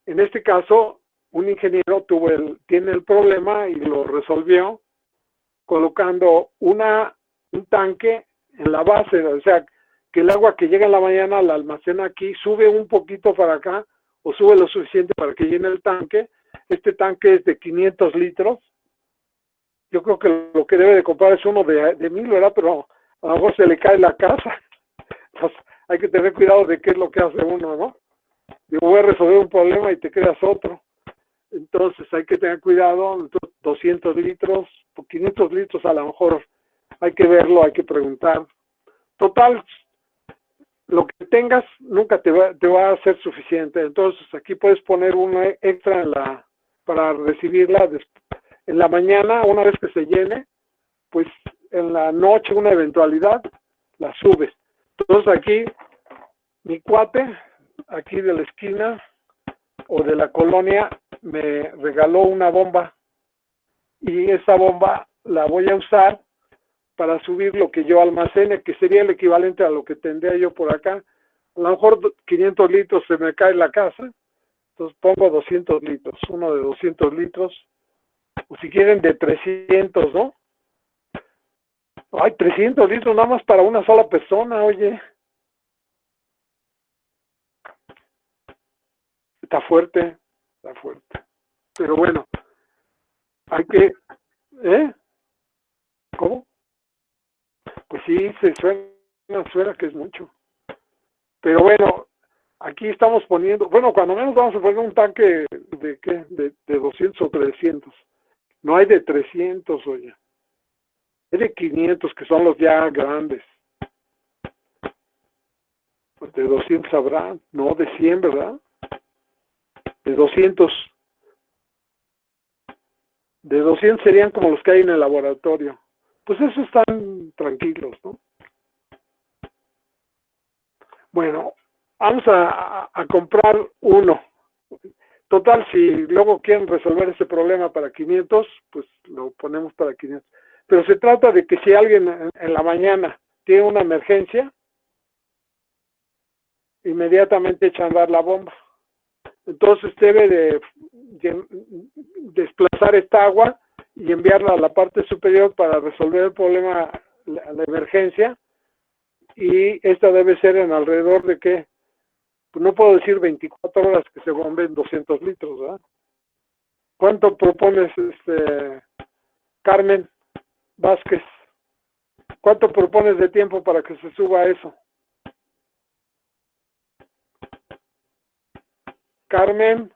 en este caso un ingeniero tiene el problema y lo resolvió colocando un tanque en la base, o sea, que el agua que llega en la mañana la almacena aquí, sube un poquito para acá o sube lo suficiente para que llene el tanque. Este tanque es de 500 litros. Yo creo que lo que debe de comprar es uno de 1000, ¿verdad? Pero a lo mejor se le cae la casa. Entonces hay que tener cuidado de qué es lo que hace uno, ¿no? Yo voy a resolver un problema y te creas otro. Entonces hay que tener cuidado. Entonces, 200 litros, 500 litros a lo mejor hay que verlo, hay que preguntar. Total, lo que tengas nunca te va a ser suficiente. Entonces aquí puedes poner uno extra para recibirla en la mañana, una vez que se llene, pues en la noche, una eventualidad, la subes. Entonces aquí, mi cuate, aquí de la esquina o de la colonia, me regaló una bomba y esa bomba la voy a usar para subir lo que yo almacene, que sería el equivalente a lo que tendría yo por acá. A lo mejor 500 litros se me cae en la casa, entonces pongo 200 litros, uno de 200 litros, o si quieren de 300, ¿no? Ay, 300 litros nada más para una sola persona, oye. Está fuerte. Pero bueno, hay que... ¿Cómo? Pues sí, suena que es mucho. Pero bueno, aquí estamos poniendo, bueno, cuando menos vamos a poner un tanque de ¿qué? De 200 o 300. No hay de 300, oye. Hay de 500, que son los ya grandes. Pues de 200 habrá, no, de 100, ¿verdad? De 200. De 200 serían como los que hay en el laboratorio. Pues esos están tranquilos, ¿no? Bueno, vamos a comprar uno. Total, si luego quieren resolver ese problema para 500, pues lo ponemos para 500. Pero se trata de que si alguien en la mañana tiene una emergencia, inmediatamente echa a andar la bomba. Entonces debe de desplazar esta agua y enviarla a la parte superior para resolver el problema, la emergencia, y esta debe ser en alrededor de ¿qué? Pues no puedo decir 24 horas que se bomben 200 litros, ¿verdad? ¿Cuánto propones, Carmen Vázquez? ¿Cuánto propones de tiempo para que se suba eso? Carmen.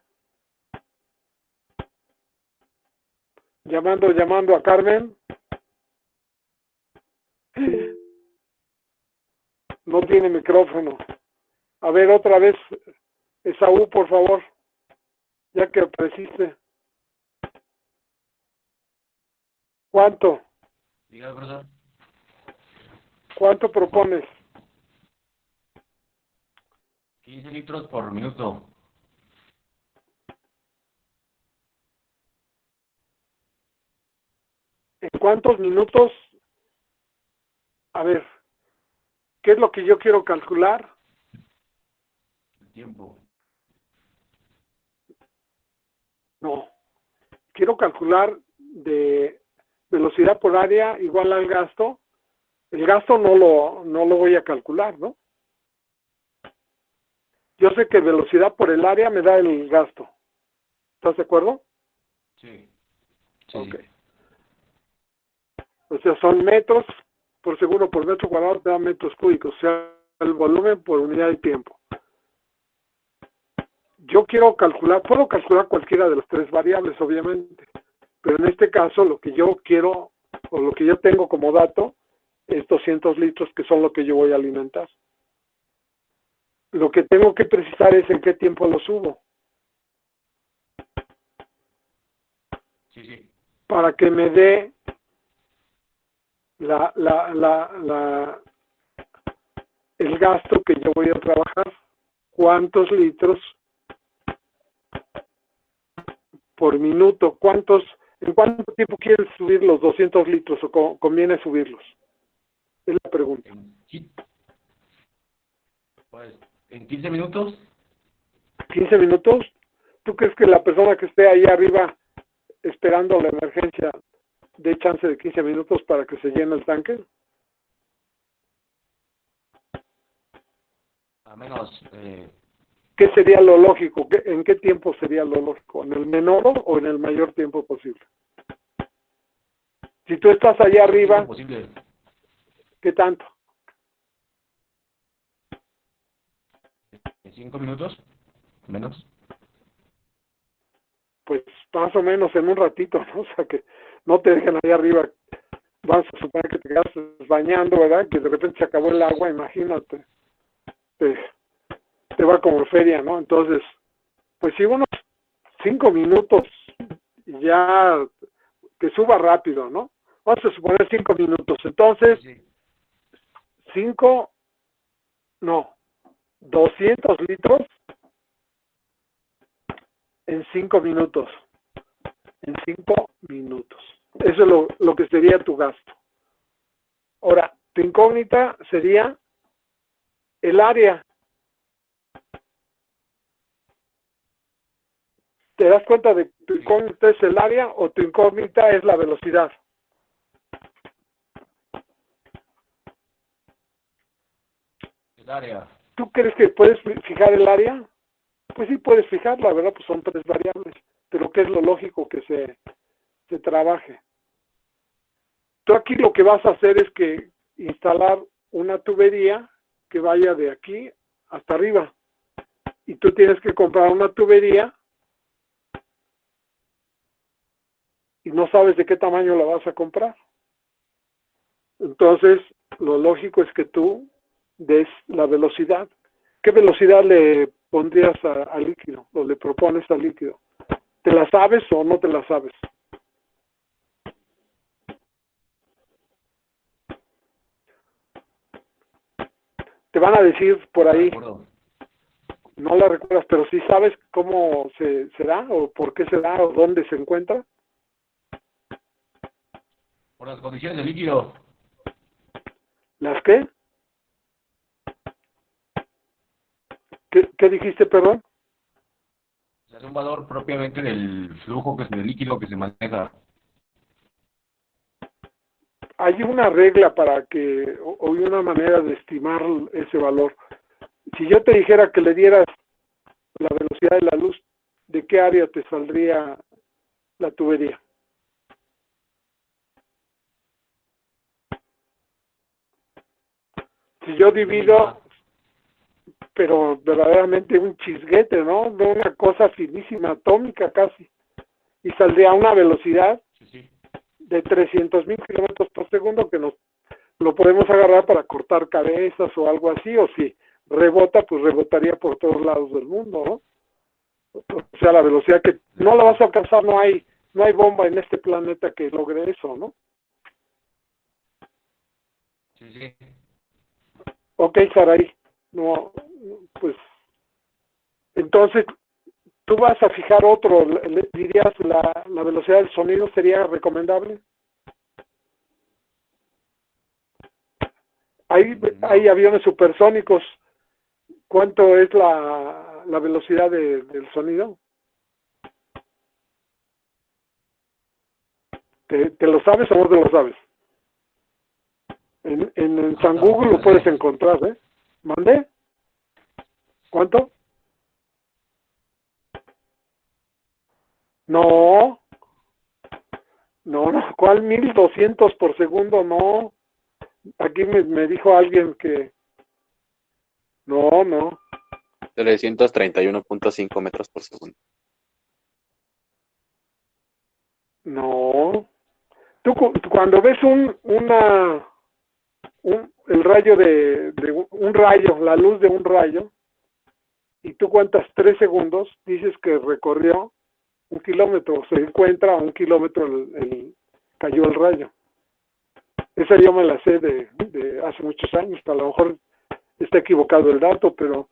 Llamando a Carmen. No tiene micrófono. A ver, otra vez, Esaú, por favor, ya que apareciste. ¿Cuánto? Diga, profesor. ¿Cuánto propones? 15 litros por minuto. ¿En cuántos minutos? A ver, ¿qué es lo que yo quiero calcular? El tiempo. No, quiero calcular de velocidad por área igual al gasto. El gasto no lo voy a calcular, ¿no? Yo sé que velocidad por el área me da el gasto. ¿Estás de acuerdo? Sí. Ok. O sea, son metros por segundo por metro cuadrado, te da metros cúbicos, o sea, el volumen por unidad de tiempo. Yo quiero calcular, puedo calcular cualquiera de las tres variables, obviamente, pero en este caso lo que yo quiero, o lo que yo tengo como dato, es 200 litros, que son lo que yo voy a alimentar. Lo que tengo que precisar es en qué tiempo lo subo. Sí. Para que me dé el gasto que yo voy a trabajar. ¿Cuántos litros por minuto? ¿En cuánto tiempo quieres subir los 200 litros o conviene subirlos? Es la pregunta. Pues, ¿en 15 minutos? ¿15 minutos? ¿Tú crees que la persona que esté ahí arriba esperando la emergencia dé chance de 15 minutos para que se llene el tanque? A menos... ¿Qué sería lo lógico? ¿En qué tiempo sería lo lógico? ¿En el menor o en el mayor tiempo posible? Si tú estás allá arriba, posible. ¿qué tanto? ¿En 5 minutos? Menos. Pues más o menos en un ratito, ¿no? O sea, que no te dejen allá arriba. Vas a suponer que te quedas bañando, ¿verdad? Que de repente se acabó el agua, imagínate. Te va como feria, ¿no? Entonces, pues sí, unos 5 minutos ya que suba rápido, ¿no? Vamos a suponer 5 minutos. Entonces, 200 litros en 5 minutos. En 5 minutos. Eso es lo que sería tu gasto. Ahora, tu incógnita sería el área. ¿Te das cuenta de que tu incógnita es el área o tu incógnita es la velocidad? El área. ¿Tú crees que puedes fijar el área? Pues sí puedes fijarla, ¿verdad? Pues son tres variables. Pero ¿qué es lo lógico que se trabaje? Tú aquí lo que vas a hacer es que instalar una tubería que vaya de aquí hasta arriba. Y tú tienes que comprar una tubería y no sabes de qué tamaño la vas a comprar. Entonces, lo lógico es que tú des la velocidad. ¿Qué velocidad le pondrías al líquido o le propones al líquido? ¿Te la sabes o no te la sabes? Te van a decir por ahí, no la recuerdas, pero sí sabes cómo se da o por qué se da o dónde se encuentra. Por las condiciones del líquido. ¿Las qué? ¿Qué dijiste, perdón? Es un valor propiamente del flujo del líquido que se maneja. Hay una regla para que, o una manera de estimar ese valor. Si yo te dijera que le dieras la velocidad de la luz, ¿de qué área te saldría la tubería? Si yo divido, pero verdaderamente un chisguete, ¿no? De una cosa finísima, atómica casi, y saldría a una velocidad de 300,000 kilómetros por segundo, que lo podemos agarrar para cortar cabezas o algo así, o si rebota, pues rebotaría por todos lados del mundo, ¿no? O sea, la velocidad que no la vas a alcanzar, no hay bomba en este planeta que logre eso, ¿no? Sí. Ok, Saraí, no, pues, entonces, tú vas a fijar otro, le dirías la velocidad del sonido, ¿sería recomendable? Hay aviones supersónicos. ¿Cuánto es la velocidad del sonido? ¿Te lo sabes o no te lo sabes? En San Google lo puedes encontrar, ¿eh? ¿Mande? ¿Cuánto? No, ¿cuál 1200 por segundo? No. Aquí me dijo alguien que... No. 331.5 metros por segundo. No. Tú cuando ves el rayo de un rayo, la luz de un rayo, y tú cuentas 3 segundos, dices que recorrió 1 kilómetro, se encuentra a 1 kilómetro cayó el rayo. Esa yo me la sé de hace muchos años, a lo mejor está equivocado el dato, pero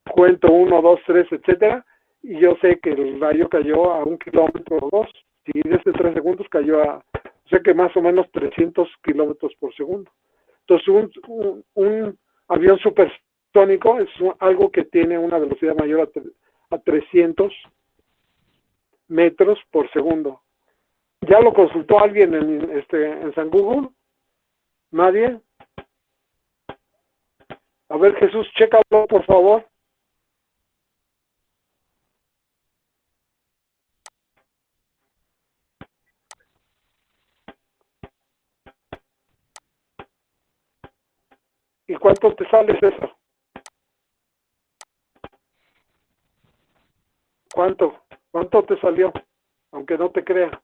cuento 1, 2, 3, etcétera, y yo sé que el rayo cayó a 1 kilómetro o 2, y desde 3 segundos cayó o sea que más o menos 300 kilómetros por segundo. Entonces un avión supersónico es algo que tiene una velocidad mayor a 300 metros por segundo. ¿Ya lo consultó alguien en San Google? ¿Nadie? A ver, Jesús, chécalo, por favor. ¿Y cuánto te sale eso? ¿Cuánto te salió? Aunque no te crea.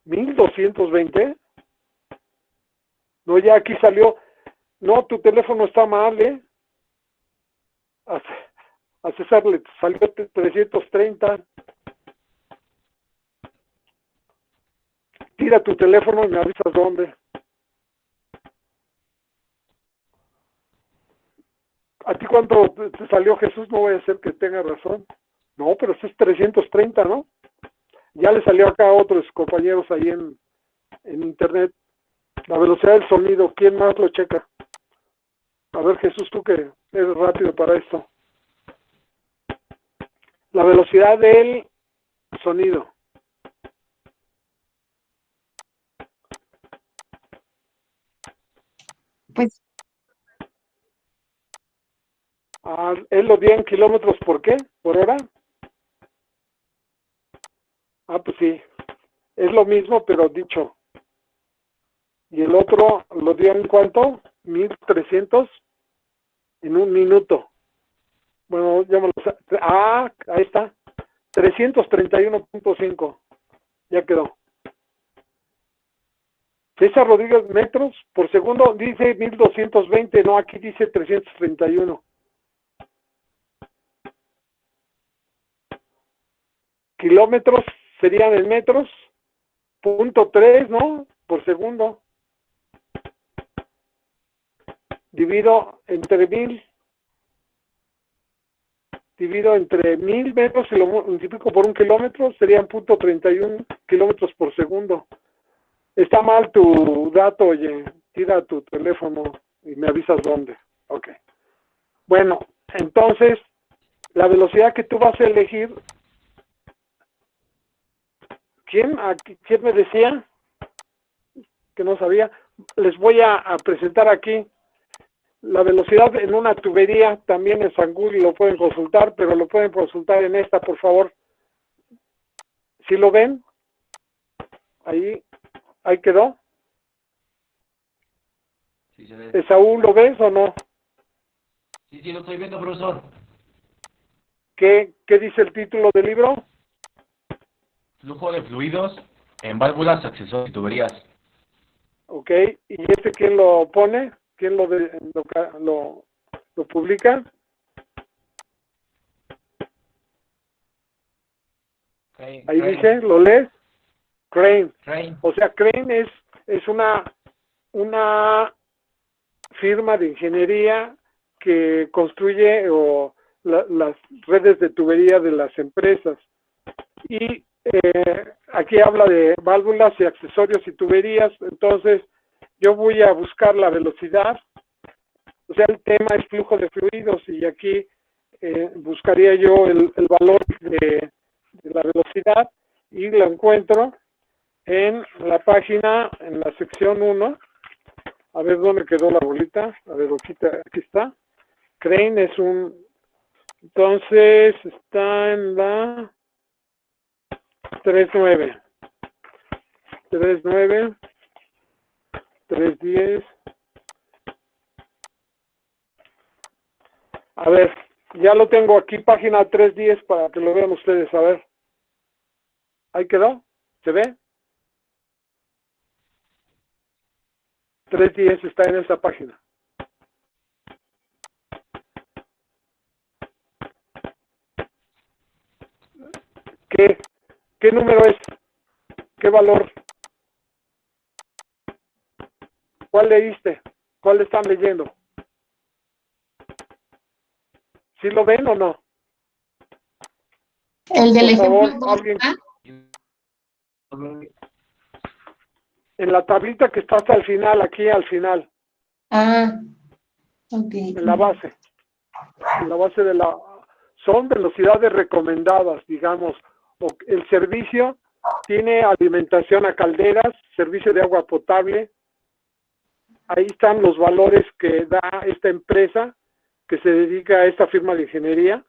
1220. No, ya aquí salió. No, tu teléfono está mal, ¿eh? A César le salió 330. Tira tu teléfono y me avisas dónde. ¿A ti cuánto te salió, Jesús? No voy a ser que tenga razón. No, pero eso es 330, ¿no? Ya le salió acá a otros compañeros ahí en internet. La velocidad del sonido, ¿quién más lo checa? A ver, Jesús, tú que eres rápido para esto. La velocidad del sonido. Pues, Él lo dio en kilómetros, ¿por qué? ¿Por hora? Pues sí. Es lo mismo, pero dicho. Y el otro lo dio en cuánto? 1300 en un minuto. Bueno, ya me lo ahí está. 331.5. Ya quedó. César Rodríguez, metros por segundo, dice 1220, no, aquí dice 331. Kilómetros serían en metros, 0.3, ¿no? Por segundo. Divido entre 1000 metros y lo multiplico por un kilómetro, serían 0.31 kilómetros por segundo. Está mal tu dato, oye, tira tu teléfono y me avisas dónde. Ok. Bueno, entonces, la velocidad que tú vas a elegir, ¿quién me decía? Que no sabía. Les voy a presentar aquí la velocidad en una tubería, también en San Google lo pueden consultar, pero lo pueden consultar en esta, por favor. ¿Sí lo ven? Ahí quedó. Sí, se ve. ¿Esaú lo ves o no? Sí, lo estoy viendo, profesor. ¿Qué dice el título del libro? Flujo de fluidos en válvulas, accesorios y tuberías. Ok, ¿y quién lo pone? ¿Quién lo publica? Crane, Ahí Crane, dice, ¿lo lees? Crane. Crane. O sea, Crane es una firma de ingeniería que construye las redes de tubería de las empresas. Y aquí habla de válvulas y accesorios y tuberías. Entonces, yo voy a buscar la velocidad. O sea, el tema es flujo de fluidos y aquí buscaría yo el valor de la velocidad y lo encuentro en la página, en la sección 1. A ver dónde quedó la bolita. A ver, aquí está. Crane es entonces está en la 3.9. 3.9. 3.10. A ver, ya lo tengo aquí, página 3.10 para que lo vean ustedes. A ver. Ahí quedó. ¿Se ve? 3.10 está en esa página. ¿Qué número es? ¿Qué valor? ¿Cuál leíste? ¿Cuál están leyendo? ¿Sí lo ven o no? El del Por favor, ejemplo 2, alguien. ¿verdad? En la tablita que está hasta el final, aquí al final. Ah, ok. En la base. En la base son velocidades recomendadas, digamos. El servicio tiene alimentación a calderas, servicio de agua potable. Ahí están los valores que da esta empresa que se dedica a esta firma de ingeniería,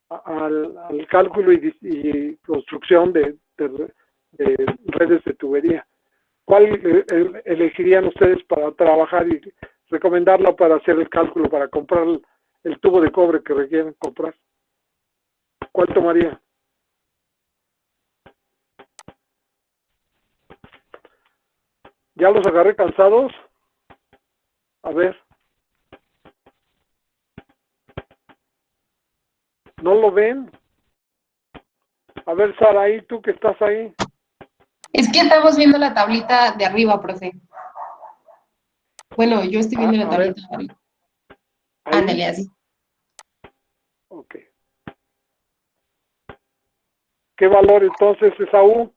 al cálculo y construcción de redes de tubería. ¿Cuál elegirían ustedes para trabajar y recomendarla para hacer el cálculo, para comprar el tubo de cobre que requieren comprar? ¿Cuál tomaría? ¿Ya los agarré cansados? A ver. ¿No lo ven? A ver, Sara, ahí tú que estás ahí. Es que estamos viendo la tablita de arriba, profe. Bueno, yo estoy viendo la A ver. tablita de arriba. Ahí. Ándale, así. Ok. ¿Qué valor entonces, Esaú?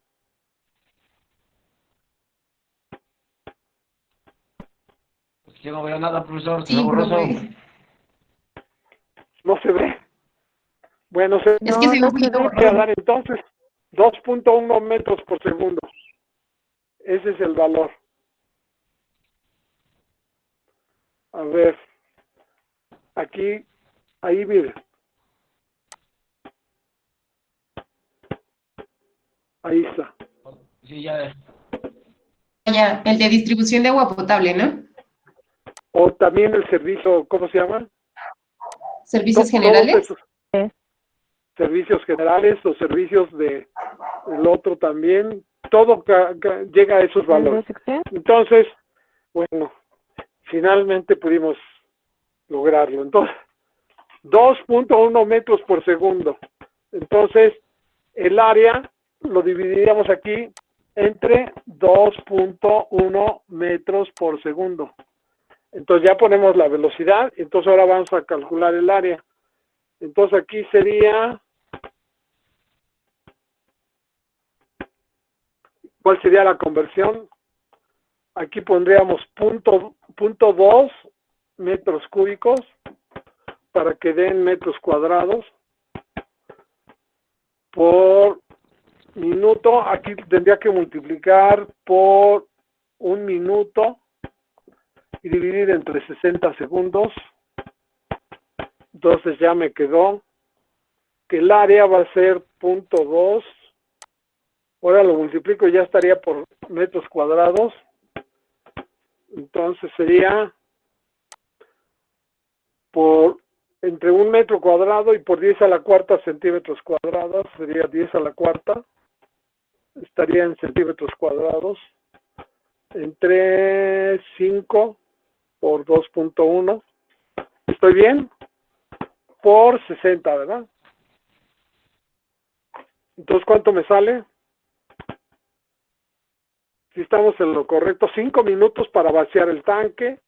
Pues yo no veo nada, profesor. Se ve Sí, borroso. profe. No se ve. Bueno, Es que se ve un No se poquito ve. voy a borroso. dar entonces 2.1 metros por segundo. Ese es el valor. A ver. Aquí, ahí miren. Ahí está. Sí, ya. ya, el de distribución de agua potable, ¿no? O también el servicio, ¿cómo se llama? Servicios Todos generales. esos servicios generales o servicios de el otro también, todo llega a esos ¿El de valores. sección? Entonces, bueno, finalmente pudimos lograrlo. Entonces, 2.1 metros por segundo. Entonces, el área lo dividiríamos aquí entre 2.1 metros por segundo. Entonces ya ponemos la velocidad, entonces ahora vamos a calcular el área. Entonces aquí sería, ¿cuál sería la conversión? Aquí pondríamos punto 2 metros cúbicos para que den metros cuadrados por minuto. Aquí tendría que multiplicar por un minuto y dividir entre 60 segundos. Entonces ya me quedó que el área va a ser 0.2. Ahora lo multiplico y ya estaría por metros cuadrados. Entonces sería por entre 1 metro cuadrado y por 10 a la cuarta centímetros cuadrados, sería 10 a la cuarta. Estaría en centímetros cuadrados. Entre 5 por 2.1. ¿Estoy bien? Por 60, ¿verdad? Entonces, ¿cuánto me sale? Si estamos en lo correcto, 5 minutos para vaciar el tanque.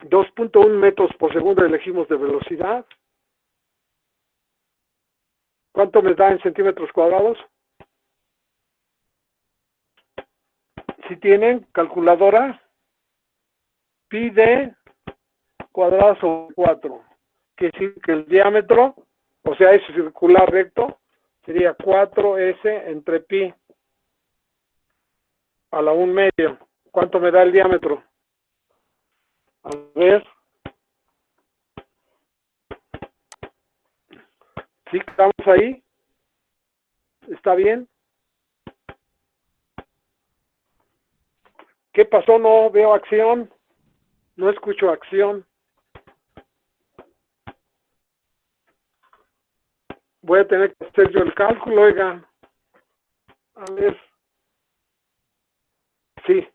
2.1 metros por segundo elegimos de velocidad. ¿Cuánto me da en centímetros cuadrados? Si tienen calculadora, pi de cuadrado sobre 4. Quiere decir que el diámetro, o sea, es circular recto, sería 4s entre pi a la 1 medio. ¿Cuánto me da el diámetro? A ver. ¿Sí estamos ahí? ¿Está bien? ¿Qué pasó? No veo acción. No escucho acción. Voy a tener que hacer yo el cálculo, oiga. A ver. Sí.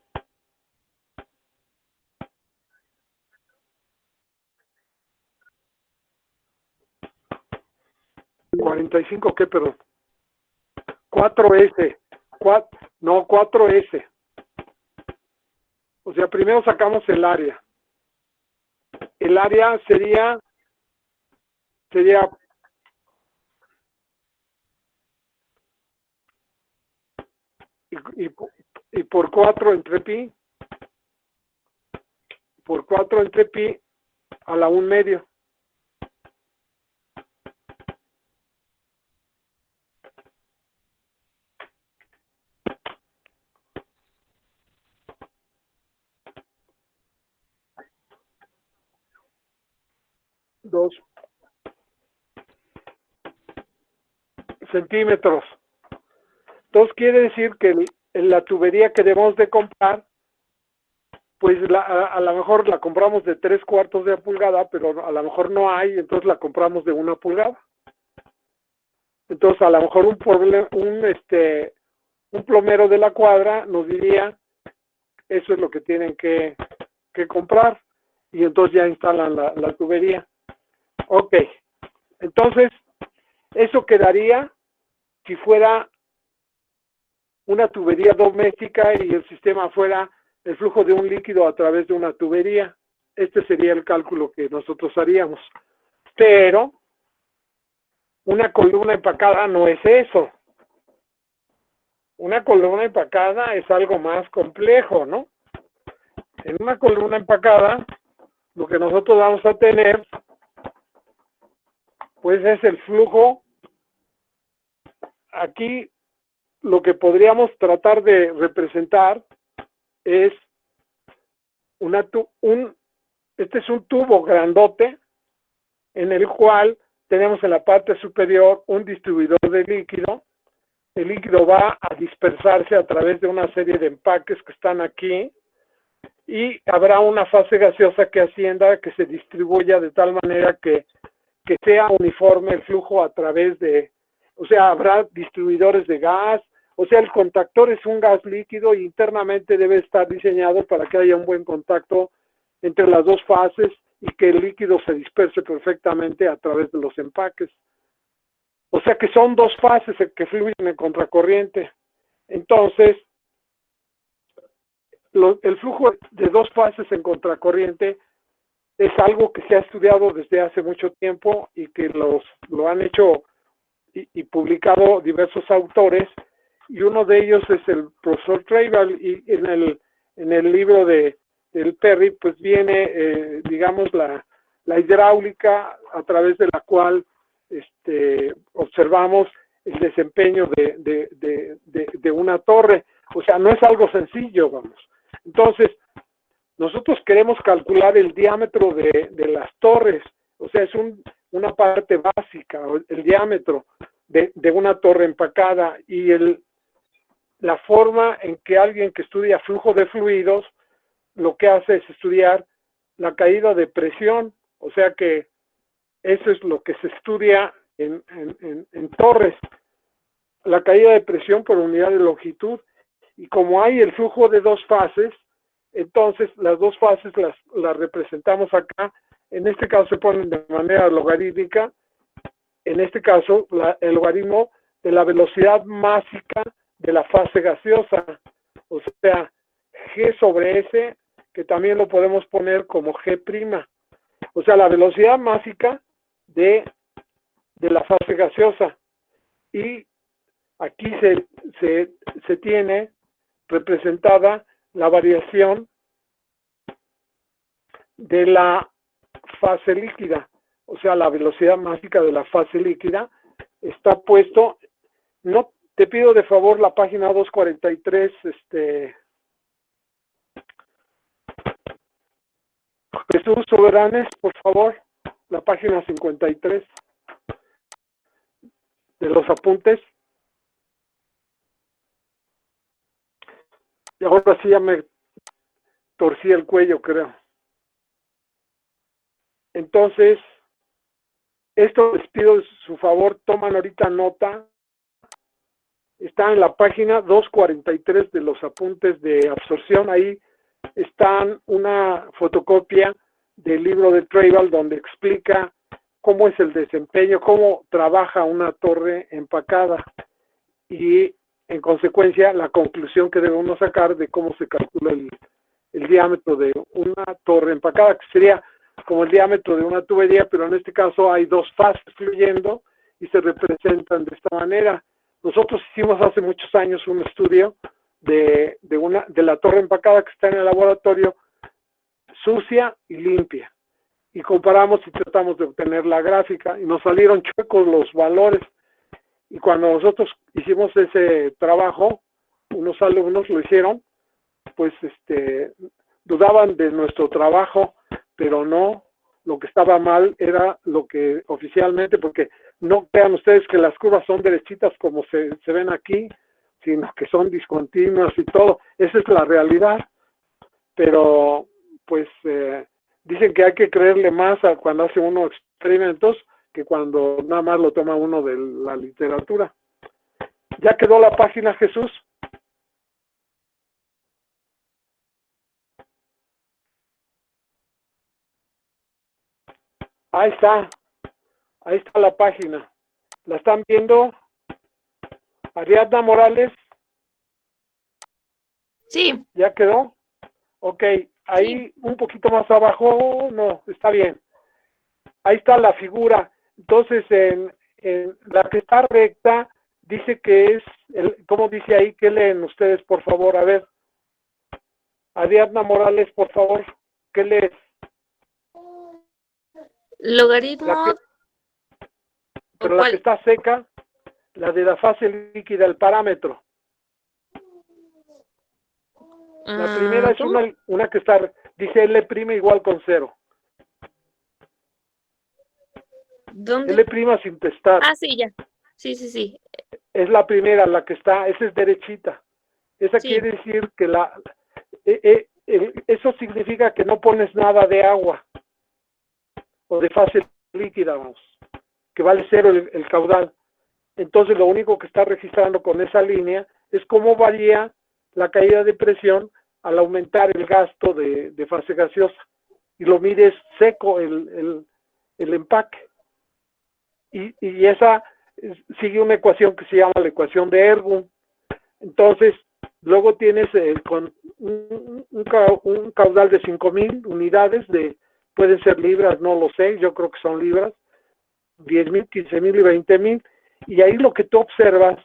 45, ¿qué, perdón? 4S. 4S. O sea, primero sacamos el área. El área sería y por 4 entre pi, por 4 entre pi a la 1 medio. Dos centímetros. Entonces quiere decir que la tubería que debemos de comprar, pues a lo mejor la compramos de 3/4 de pulgada, pero a lo mejor no hay, entonces la compramos de 1 pulgada. Entonces a lo mejor un plomero de la cuadra nos diría, eso es lo que tienen que comprar, y entonces ya instalan la tubería. Ok, entonces eso quedaría si fuera una tubería doméstica y el sistema fuera el flujo de un líquido a través de una tubería. Este sería el cálculo que nosotros haríamos. Pero una columna empacada no es eso. Una columna empacada es algo más complejo, ¿no? En una columna empacada, lo que nosotros vamos a tener, pues es el flujo. Aquí lo que podríamos tratar de representar es este es un tubo grandote en el cual tenemos en la parte superior un distribuidor de líquido el líquido va a dispersarse a través de una serie de empaques que están aquí y habrá una fase gaseosa que ascienda, que se distribuya de tal manera que sea uniforme el flujo a través de, o sea, habrá distribuidores de gas, o sea, el contactor es un gas líquido y internamente debe estar diseñado para que haya un buen contacto entre las dos fases y que el líquido se disperse perfectamente a través de los empaques. O sea que son dos fases que fluyen en contracorriente. Entonces, el flujo de dos fases en contracorriente es algo que se ha estudiado desde hace mucho tiempo y que lo han hecho y publicado diversos autores, y uno de ellos es el profesor Treiber, y en el libro del Perry pues viene digamos la hidráulica a través de la cual observamos el desempeño de una torre. O sea, no es algo sencillo, vamos. Entonces, nosotros queremos calcular el diámetro de las torres, o sea, es una parte básica, el diámetro de una torre empacada, y la forma en que alguien que estudia flujo de fluidos lo que hace es estudiar la caída de presión, o sea que eso es lo que se estudia en torres, la caída de presión por unidad de longitud, y como hay el flujo de dos fases, entonces las dos fases las representamos acá. En este caso se ponen de manera logarítmica, en este caso el logaritmo de la velocidad másica de la fase gaseosa, o sea, G sobre S, que también lo podemos poner como G', o sea, la velocidad másica de la fase gaseosa. Y aquí se tiene representada la variación de la fase líquida, o sea, la velocidad mágica de la fase líquida está puesto. No te pido de favor la página 243, Jesús Soberanes, por favor, la página 53 de los apuntes. Y ahora sí ya me torcí el cuello, creo. Entonces, esto les pido su favor, toman ahorita nota. Está en la página 243 de los apuntes de absorción. Ahí están una fotocopia del libro de Treiber donde explica cómo es el desempeño, cómo trabaja una torre empacada y en consecuencia la conclusión que debemos sacar de cómo se calcula el diámetro de una torre empacada, que sería como el diámetro de una tubería, pero en este caso hay dos fases fluyendo y se representan de esta manera. Nosotros hicimos hace muchos años un estudio de la torre empacada que está en el laboratorio, sucia y limpia, y comparamos y tratamos de obtener la gráfica y nos salieron chuecos los valores. Y cuando nosotros hicimos ese trabajo, unos alumnos lo hicieron, pues dudaban de nuestro trabajo, pero no, lo que estaba mal era lo que oficialmente, porque no crean ustedes que las curvas son derechitas como se ven aquí, sino que son discontinuas y todo. Esa es la realidad, pero pues dicen que hay que creerle más a cuando hace uno experimentos que cuando nada más lo toma uno de la literatura. ¿Ya quedó la página, Jesús? Ahí está la página. ¿La están viendo? Ariadna Morales. Sí. ¿Ya quedó? Ok, ahí un poquito más abajo, no, está bien. Ahí está la figura. Entonces, en la que está recta, dice que es, ¿cómo dice ahí? ¿Qué leen ustedes, por favor? A ver. Ariadna Morales, por favor, ¿qué lees? Logaritmo. Pero la que está seca, la de la fase líquida, el parámetro. La primera es una que está, dice L' igual con 0. ¿Dónde? L' sin testar. Ah, sí, ya. Sí, sí, sí. Es la primera, la que está, esa es derechita. Esa Sí. quiere decir que eso significa que no pones nada de agua o de fase líquida, vamos, que vale cero el caudal. Entonces lo único que está registrando con esa línea es cómo varía la caída de presión al aumentar el gasto de fase gaseosa. Y lo mides seco el empaque. Y esa sigue una ecuación que se llama la ecuación de Ergun. Entonces, luego tienes con un caudal de 5,000 unidades, pueden ser libras, no lo sé, yo creo que son libras, 10,000, 15,000 y 20,000, y ahí lo que tú observas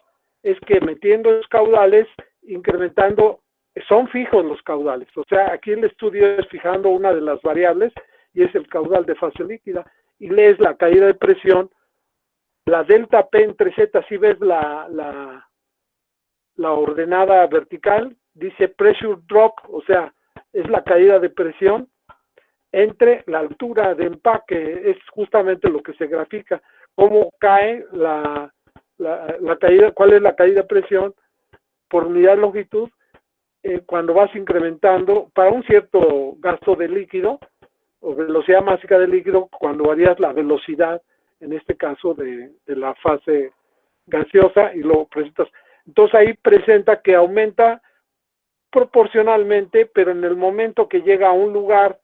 es que metiendo los caudales, incrementando, son fijos los caudales, o sea, aquí el estudio es fijando una de las variables, y es el caudal de fase líquida, y lees la caída de presión, la delta P entre Z, si ves la ordenada vertical, dice pressure drop, o sea, es la caída de presión entre la altura de empaque, es justamente lo que se grafica, cómo cae la caída, cuál es la caída de presión por unidad de longitud cuando vas incrementando para un cierto gasto de líquido o velocidad máxima del líquido cuando varías la velocidad, en este caso de la fase gaseosa y lo presentas. Entonces ahí presenta que aumenta proporcionalmente, pero en el momento que llega a un lugar,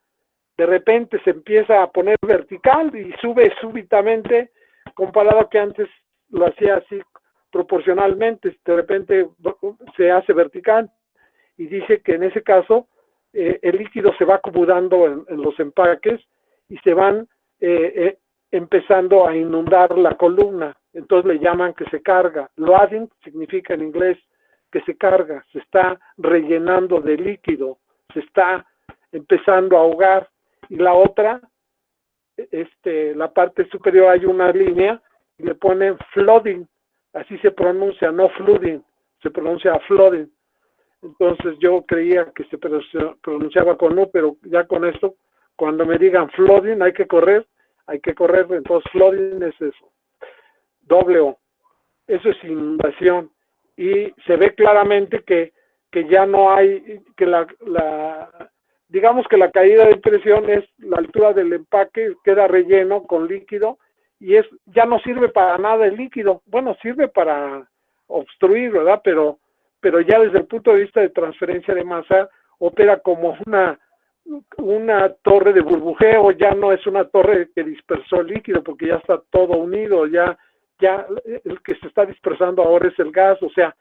de repente se empieza a poner vertical y sube súbitamente, comparado a que antes lo hacía así proporcionalmente, de repente se hace vertical, y dice que en ese caso el líquido se va acumulando en los empaques y se van empezando a inundar la columna, entonces le llaman que se carga. Loading significa en inglés que se carga, se está rellenando de líquido, se está empezando a ahogar. Y la otra, la parte superior hay una línea y le ponen flooding, así se pronuncia, no flooding, se pronuncia flooding. Entonces yo creía que se pronunciaba con U, pero ya con esto, cuando me digan flooding hay que correr, entonces flooding es eso, doble O, eso es inundación, y se ve claramente que ya no hay, que digamos que la caída de presión es la altura del empaque, queda relleno con líquido, y ya no sirve para nada el líquido, bueno, sirve para obstruir, ¿verdad? Pero ya desde el punto de vista de transferencia de masa, opera como una torre de burbujeo, ya no es una torre que dispersó el líquido, porque ya está todo unido, ya el que se está dispersando ahora es el gas, o sea,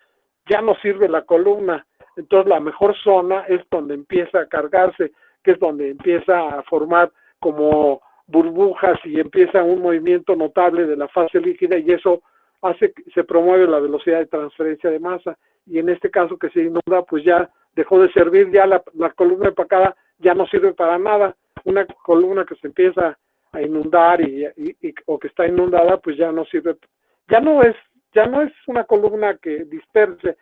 ya no sirve la columna. Entonces la mejor zona es donde empieza a cargarse, que es donde empieza a formar como burbujas y empieza un movimiento notable de la fase líquida, y eso hace que se promueve la velocidad de transferencia de masa, y en este caso que se inunda, pues ya dejó de servir, ya la columna empacada ya no sirve para nada. Una columna que se empieza a inundar o que está inundada, pues ya no sirve, ya no es una columna que disperse.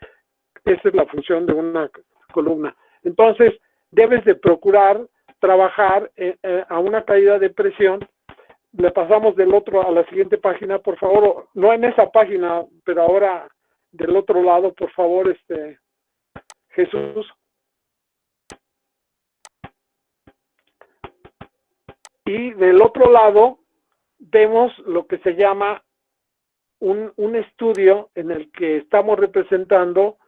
Esa es la función de una columna. Entonces, debes de procurar trabajar a una caída de presión. Le pasamos del otro a la siguiente página, por favor. No en esa página, pero ahora del otro lado, por favor, Jesús. Y del otro lado vemos lo que se llama un estudio en el que estamos representando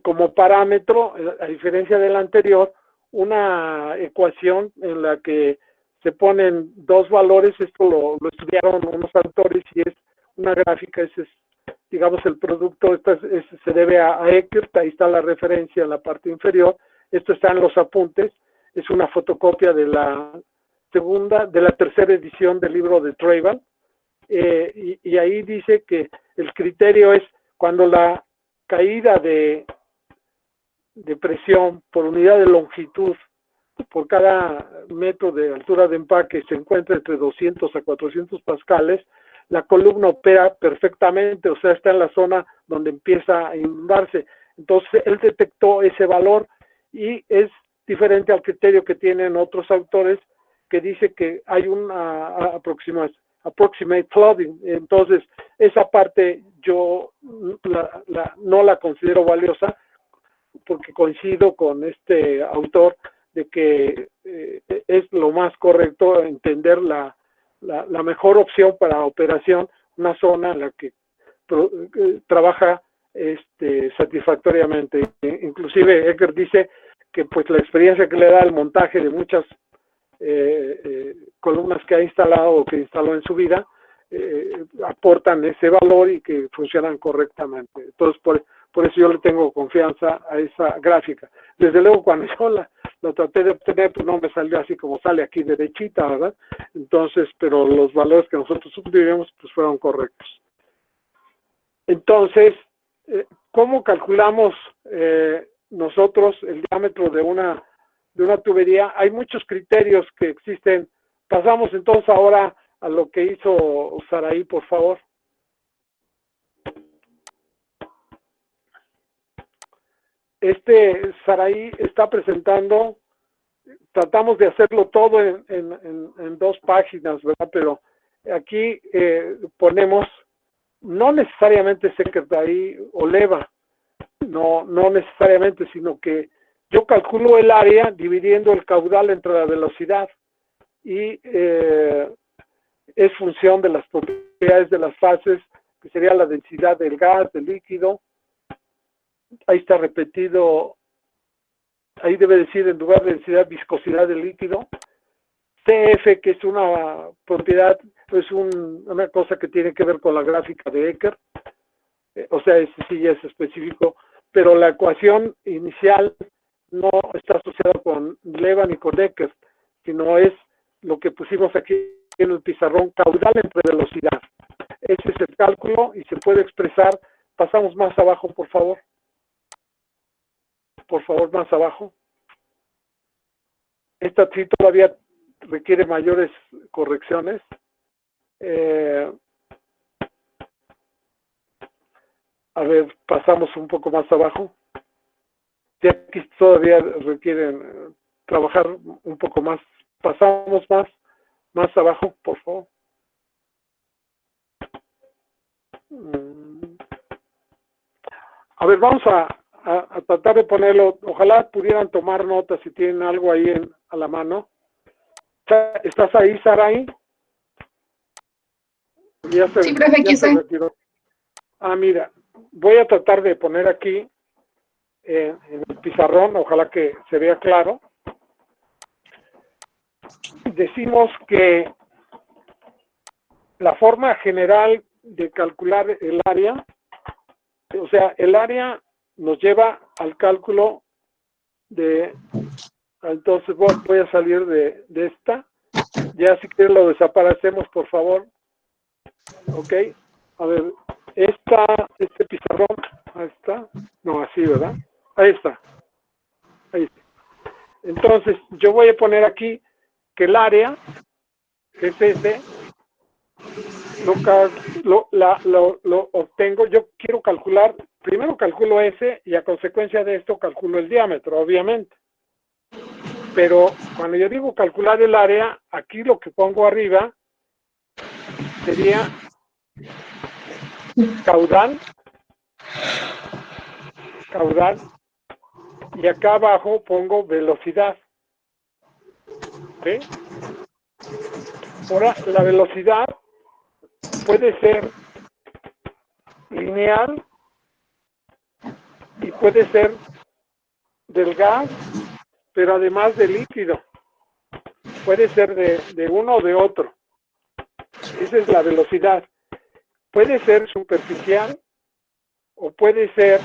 como parámetro, a diferencia del anterior, una ecuación en la que se ponen dos valores. Esto lo estudiaron unos autores y es una gráfica, ese es, digamos, el producto. Se debe a Eckert, ahí está la referencia en la parte inferior. Esto está en los apuntes, es una fotocopia de la tercera edición del libro de Traival, y ahí dice que el criterio es cuando la caída de presión por unidad de longitud por cada metro de altura de empaque se encuentra entre 200 a 400 pascales, la columna opera perfectamente, o sea, está en la zona donde empieza a inundarse. Entonces él detectó ese valor, y es diferente al criterio que tienen otros autores, que dice que hay una approximate flooding. Entonces, esa parte yo no la considero valiosa, porque coincido con este autor de que es lo más correcto entender la mejor opción para operación, una zona en la que trabaja satisfactoriamente. Inclusive Eckert dice que pues la experiencia que le da el montaje de muchas columnas que ha instalado o que instaló en su vida aportan ese valor y que funcionan correctamente. Entonces, por eso yo le tengo confianza a esa gráfica. Desde luego, cuando yo la traté de obtener, pues no me salió así como sale aquí derechita, ¿verdad? Entonces, pero los valores que nosotros obtuvimos, pues fueron correctos. Entonces, ¿cómo calculamos nosotros el diámetro de una tubería? Hay muchos criterios que existen. Pasamos entonces ahora a lo que hizo Saraí, por favor. Saraí está presentando, tratamos de hacerlo todo en 2 páginas, ¿verdad? Pero aquí ponemos, no necesariamente Secretarí o Leva, no necesariamente, sino que yo calculo el área dividiendo el caudal entre la velocidad y es función de las propiedades de las fases, que sería la densidad del gas, del líquido. Ahí está repetido, ahí debe decir en lugar de densidad, viscosidad del líquido. CF, que es una propiedad, es una cosa que tiene que ver con la gráfica de Eckert, o sea, ese sí ya es específico, pero la ecuación inicial no está asociada con Leva ni con Eckert, sino es lo que pusimos aquí en el pizarrón, caudal entre velocidad. Ese es el cálculo y se puede expresar. Pasamos más abajo, por favor. Por favor, más abajo. Esta sí todavía requiere mayores correcciones. A ver, pasamos un poco más abajo. Ya aquí todavía requieren trabajar un poco más. Pasamos más abajo, por favor. A ver, vamos a tratar de ponerlo. Ojalá pudieran tomar notas si tienen algo ahí a la mano. ¿Estás ahí, Saraí? Sí, profe, aquí se estoy. retiró. Mira, voy a tratar de poner aquí en el pizarrón, ojalá que se vea claro. Decimos que la forma general de calcular el área, o sea, el área nos lleva al cálculo entonces voy a salir de esta. Ya si quieren lo desaparecemos, por favor. Ok, a ver, este pizarrón, ahí está. No, así, ¿verdad? Ahí está. Ahí está. Entonces, yo voy a poner aquí que el área, que es este, lo obtengo. Yo quiero calcular, primero calculo ese y a consecuencia de esto calculo el diámetro, obviamente. Pero cuando yo digo calcular el área, aquí lo que pongo arriba sería caudal, y acá abajo pongo velocidad. ¿Sí? Ahora, la velocidad puede ser lineal y puede ser del gas, pero además de líquido. Puede ser de uno o de otro. Esa es la velocidad. Puede ser superficial o puede ser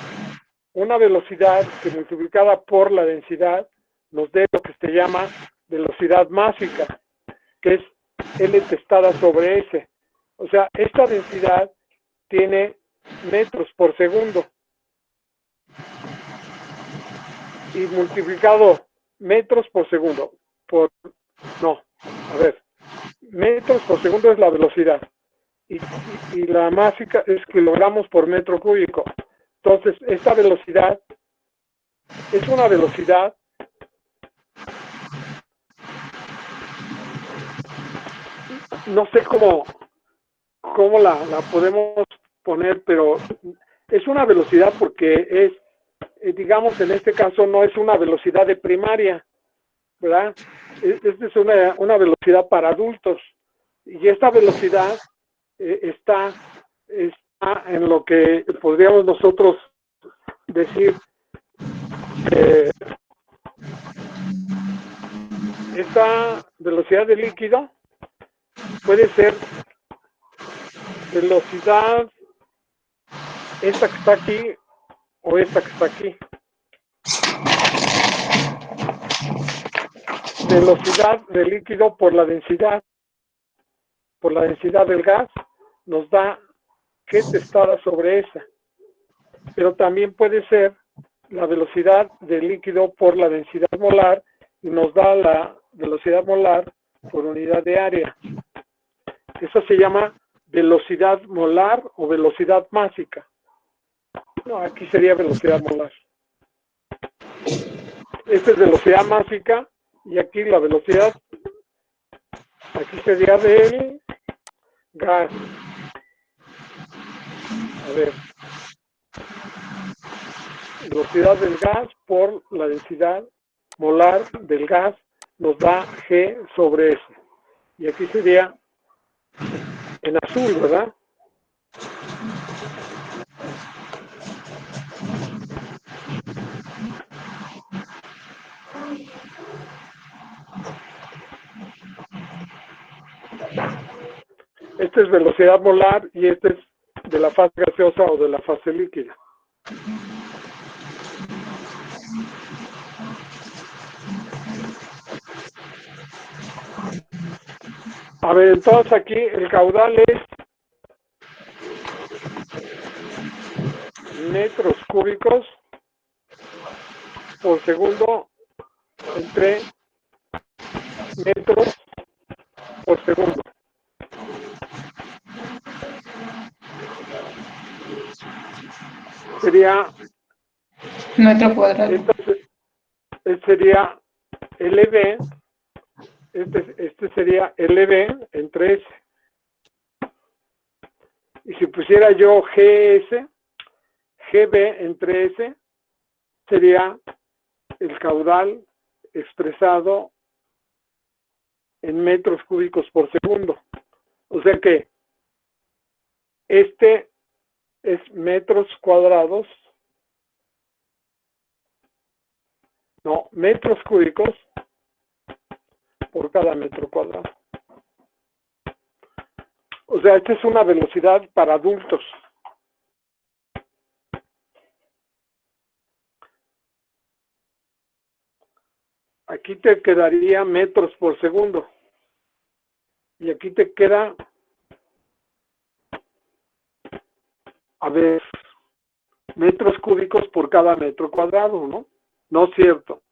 una velocidad que multiplicada por la densidad nos dé lo que se llama velocidad másica, que es L testada sobre S. O sea, esta densidad tiene metros por segundo. Y multiplicado metros por segundo metros por segundo es la velocidad. Y la másica es kilogramos por metro cúbico. Entonces, esta velocidad es una velocidad no sé cómo cómo la podemos poner, pero es una velocidad porque es, digamos, en este caso no es una velocidad de primaria, ¿verdad? Esta es una velocidad para adultos. Y esta velocidad está en lo que podríamos nosotros decir, esta velocidad de líquido puede ser velocidad esta que está aquí o esta que está aquí. Velocidad del líquido por la densidad del gas nos da G testada sobre esa. Pero también puede ser la velocidad del líquido por la densidad molar y nos da la velocidad molar por unidad de área. Eso se llama velocidad molar o velocidad másica. No, aquí sería velocidad molar. Esta es velocidad másica y aquí la velocidad, aquí sería del gas. A ver, velocidad del gas por la densidad molar del gas nos da G sobre S. Y aquí sería en azul, ¿verdad? Esta es velocidad molar y esta es de la fase gaseosa o de la fase líquida. A ver, entonces aquí el caudal es metros cúbicos por segundo entre metros por segundo. Sería Metro cuadrado. entonces sería LB, este sería LB entre S. Y si pusiera yo GS, GB entre S, sería el caudal expresado en metros cúbicos por segundo. O sea que este es metros cuadrados, no, metros cúbicos por cada metro cuadrado. O sea, esta es una velocidad para adultos. Aquí te quedaría metros por segundo. Y aquí te queda, a ver, metros cúbicos por cada metro cuadrado, ¿no? No es cierto.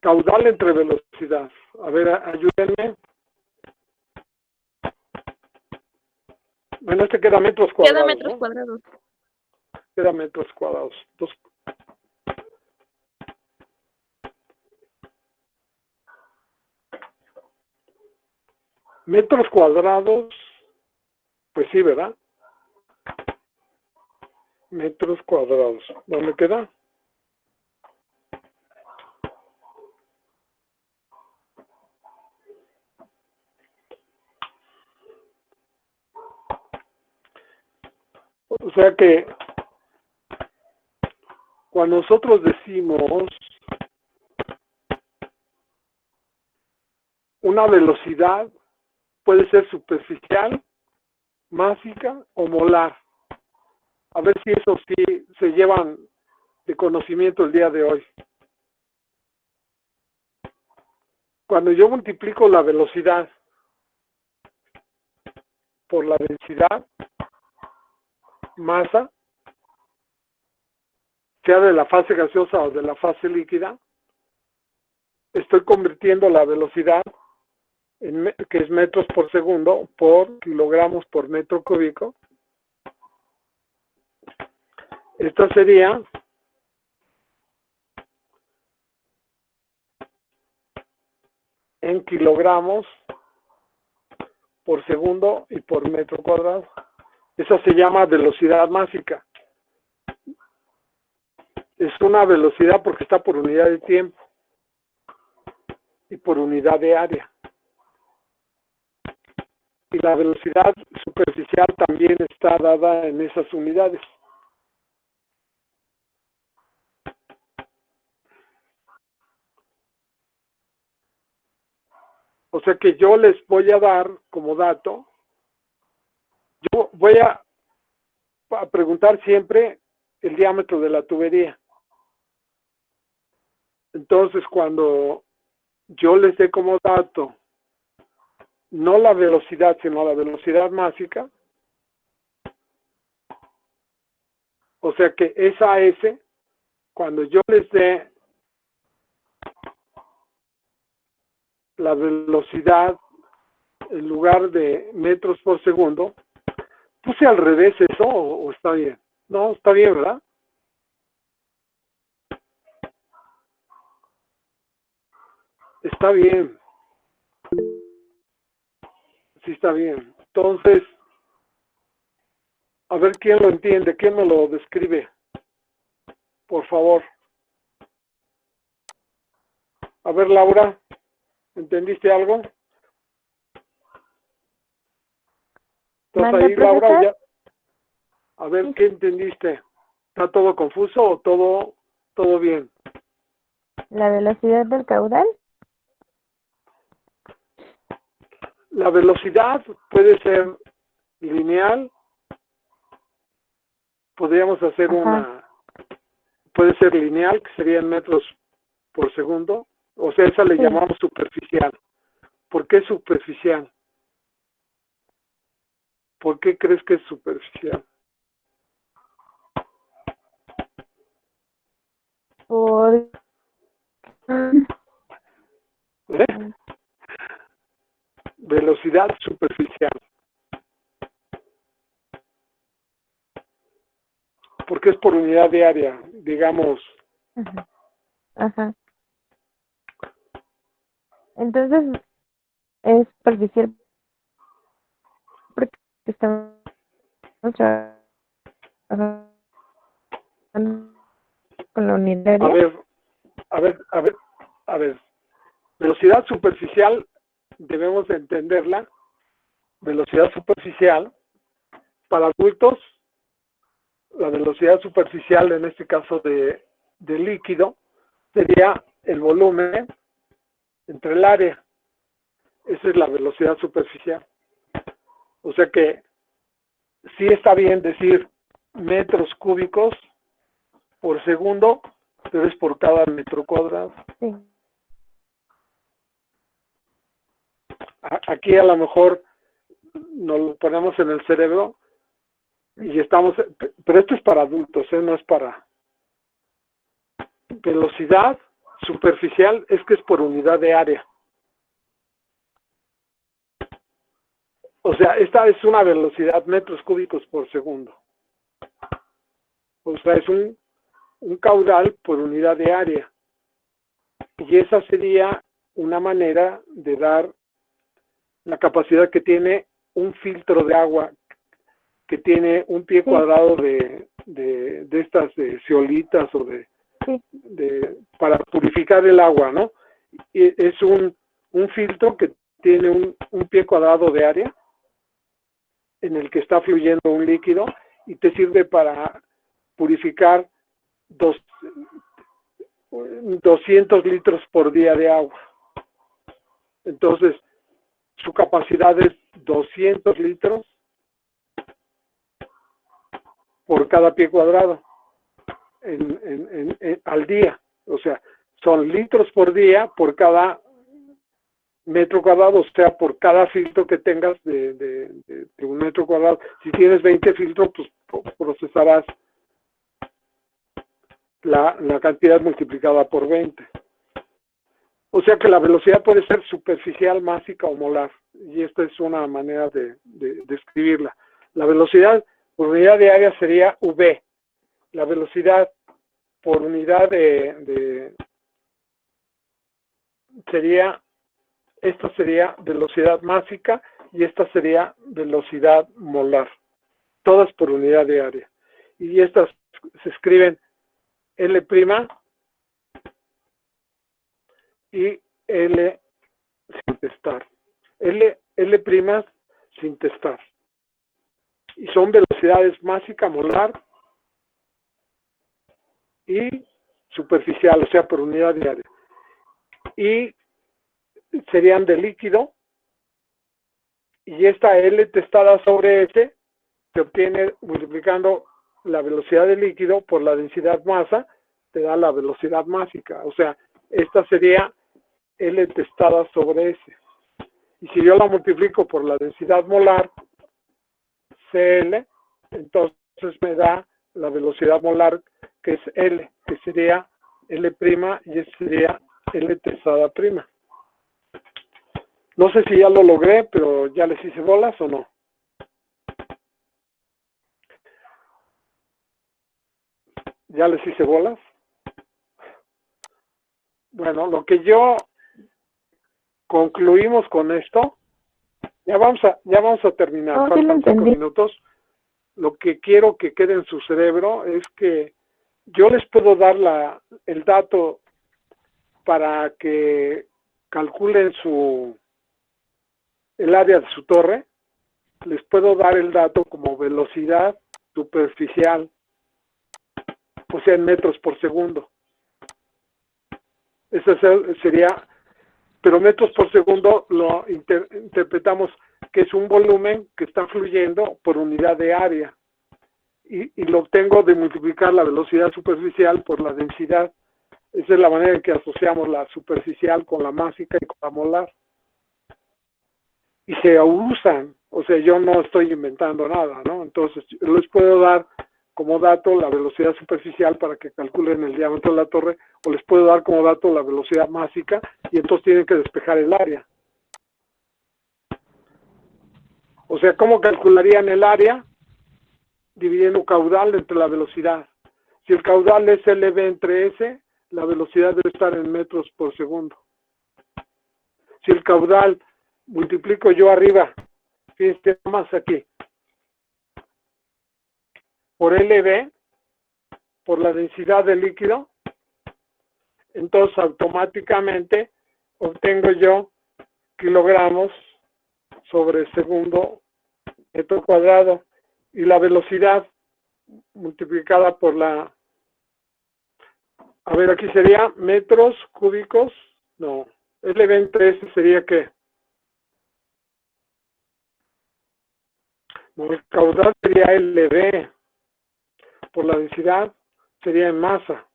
Caudal entre velocidad. A ver, ayúdenme. Bueno, este queda metros cuadrados. Queda metros ¿no? cuadrados. Queda metros cuadrados. Entonces, metros cuadrados, pues sí, ¿verdad? Metros cuadrados. ¿Dónde queda? O sea que cuando nosotros decimos una velocidad, puede ser superficial, másica o molar. A ver si eso sí se llevan de conocimiento el día de hoy. Cuando yo multiplico la velocidad por la densidad, masa, sea de la fase gaseosa o de la fase líquida, estoy convirtiendo la velocidad, que es metros por segundo, por kilogramos por metro cúbico. Esta sería en kilogramos por segundo y por metro cuadrado. Esa se llama velocidad másica. Es una velocidad porque está por unidad de tiempo y por unidad de área. Y la velocidad superficial también está dada en esas unidades. O sea que yo les voy a dar como dato, yo voy a preguntar siempre el diámetro de la tubería. Entonces, cuando yo les dé como dato, no la velocidad, sino la velocidad másica, o sea que esa S, cuando yo les dé la velocidad en lugar de metros por segundo, puse al revés eso o está bien. No, está bien, ¿verdad? Está bien. Sí, está bien. Entonces, a ver quién lo entiende, quién me lo describe, por favor. A ver, Laura, ¿entendiste algo? ¿Estás ¿Mande, ahí, Laura? profesor? Ya. A ver, ¿qué entendiste? ¿Está todo confuso o todo bien? ¿La velocidad del caudal? La velocidad puede ser lineal, podríamos hacer puede ser lineal, que sería en metros por segundo, o sea, esa le Sí. llamamos superficial. ¿Por qué superficial? ¿Por qué crees que es superficial? Por... ¿Eh? Velocidad superficial. Porque es por unidad de área, digamos. Ajá. Ajá. Entonces, es superficial porque estamos trabajando con la unidad de área. A ver. Velocidad superficial, debemos de entenderla. Velocidad superficial, para adultos, la velocidad superficial, en este caso de líquido, sería el volumen entre el área. Esa es la velocidad superficial. O sea que sí está bien decir metros cúbicos por segundo, pero es por cada metro cuadrado. Sí. Aquí a lo mejor nos lo ponemos en el cerebro y estamos, pero esto es para adultos, no es para velocidad superficial, es que es por unidad de área. O sea, esta es una velocidad metros cúbicos por segundo. O sea, es un caudal por unidad de área. Y esa sería una manera de dar la capacidad que tiene un filtro de agua, que tiene un pie cuadrado de estas de zeolitas o para purificar el agua, ¿no? Y es un filtro que tiene un pie cuadrado de área en el que está fluyendo un líquido y te sirve para purificar 200 litros por día de agua. Entonces, su capacidad es 200 litros por cada pie cuadrado al día. O sea, son litros por día por cada metro cuadrado, o sea, por cada filtro que tengas de un metro cuadrado. Si tienes 20 filtros, pues procesarás la cantidad multiplicada por 20. O sea que la velocidad puede ser superficial, másica o molar. Y esta es una manera de escribirla. La velocidad por unidad de área sería V. La velocidad por unidad sería, esta sería velocidad másica y esta sería velocidad molar, todas por unidad de área. Y estas se escriben L' y L sin testar. L' sin testar. Y son velocidades másica, molar y superficial, o sea, por unidad de área. Y serían de líquido, y esta L testada sobre S se obtiene multiplicando la velocidad del líquido por la densidad masa, te da la velocidad másica. O sea, esta sería L testada sobre S. Y si yo la multiplico por la densidad molar, CL, entonces me da la velocidad molar, que es L, que sería L' y ese sería L testada prima. No sé si ya lo logré, pero ya les hice bolas o no. ¿Ya les hice bolas? Bueno, lo que yo concluimos con esto, ya vamos a terminar, No, sí lo faltan 5 entendí. minutos. Lo que quiero que quede en su cerebro es que yo les puedo dar el dato para que calculen el área de su torre. Les puedo dar el dato como velocidad superficial, o sea, en metros por segundo. Eso sería, pero metros por segundo lo interpretamos que es un volumen que está fluyendo por unidad de área. Y lo obtengo de multiplicar la velocidad superficial por la densidad. Esa es la manera en que asociamos la superficial con la másica y con la molar. Y se usan, o sea, yo no estoy inventando nada, ¿no? Entonces, yo les puedo dar como dato la velocidad superficial para que calculen el diámetro de la torre, o les puedo dar como dato la velocidad másica, y entonces tienen que despejar el área. O sea, ¿cómo calcularían el área? Dividiendo caudal entre la velocidad. Si el caudal es LV entre S, la velocidad debe estar en metros por segundo. Si el caudal multiplico yo arriba, fíjense más aquí, por LV, por la densidad del líquido, entonces automáticamente obtengo yo kilogramos sobre segundo metro cuadrado, y la velocidad multiplicada por la, a ver, aquí sería metros cúbicos, no, LV entre S sería ¿qué? No, el caudal sería LV, por la densidad sería en masa.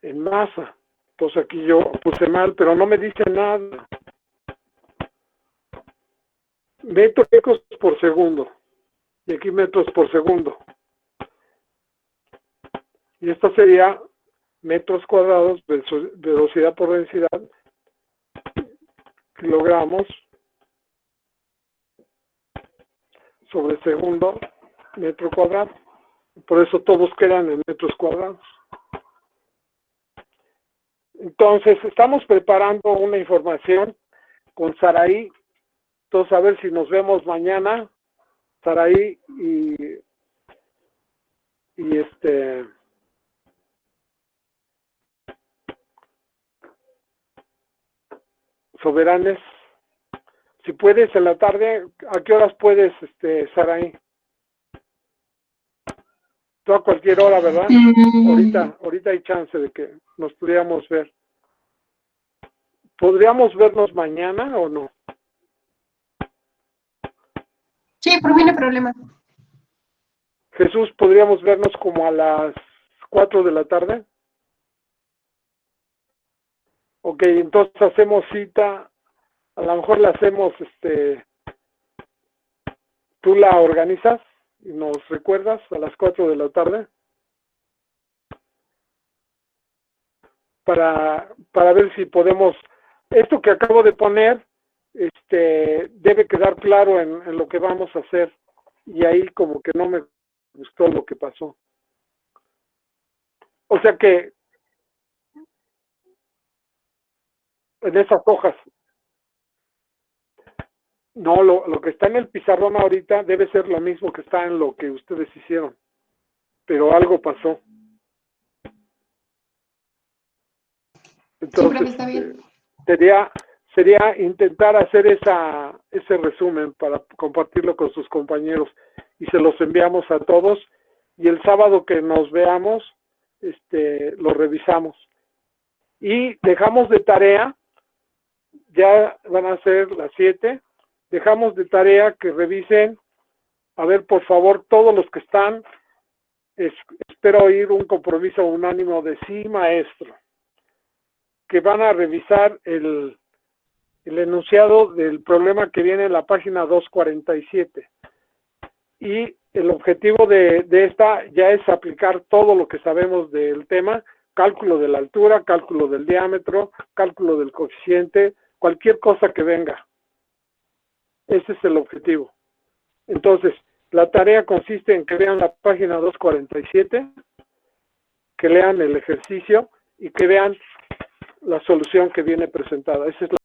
En masa. Entonces aquí yo puse mal, pero no me dice nada. Metros por segundo. Y aquí metros por segundo. Y esto sería metros cuadrados, velocidad por densidad, kilogramos sobre segundo, metro cuadrado. Por eso todos quedan en metros cuadrados. Entonces, estamos preparando una información con Saraí. Entonces, a ver si nos vemos mañana, Saraí y Soberanes. Si puedes en la tarde, ¿a qué horas puedes, Saraí? Tú a cualquier hora, ¿verdad? Ahorita hay chance de que nos pudiéramos ver. ¿Podríamos vernos mañana o no? Sí, por mí no hay problema. Jesús, ¿podríamos vernos como a las 4 de la tarde? Ok, entonces hacemos cita, a lo mejor la hacemos, tú la organizas y nos recuerdas a las 4 de la tarde para ver si podemos, esto que acabo de poner, debe quedar claro en lo que vamos a hacer, y ahí como que no me gustó lo que pasó. O sea que en esas hojas. No, lo que está en el pizarrón ahorita debe ser lo mismo que está en lo que ustedes hicieron, pero algo pasó. Sí, profe, Entonces, está bien. sería intentar hacer ese resumen para compartirlo con sus compañeros y se los enviamos a todos y el sábado que nos veamos lo revisamos y dejamos de tarea, ya van a ser las 7, dejamos de tarea que revisen, a ver por favor todos los que están, espero oír un compromiso unánimo de sí maestro, que van a revisar el enunciado del problema que viene en la página 247. Y el objetivo de esta ya es aplicar todo lo que sabemos del tema, cálculo de la altura, cálculo del diámetro, cálculo del coeficiente, cualquier cosa que venga. Ese es el objetivo. Entonces, la tarea consiste en que vean la página 247, que lean el ejercicio y que vean la solución que viene presentada. Esa es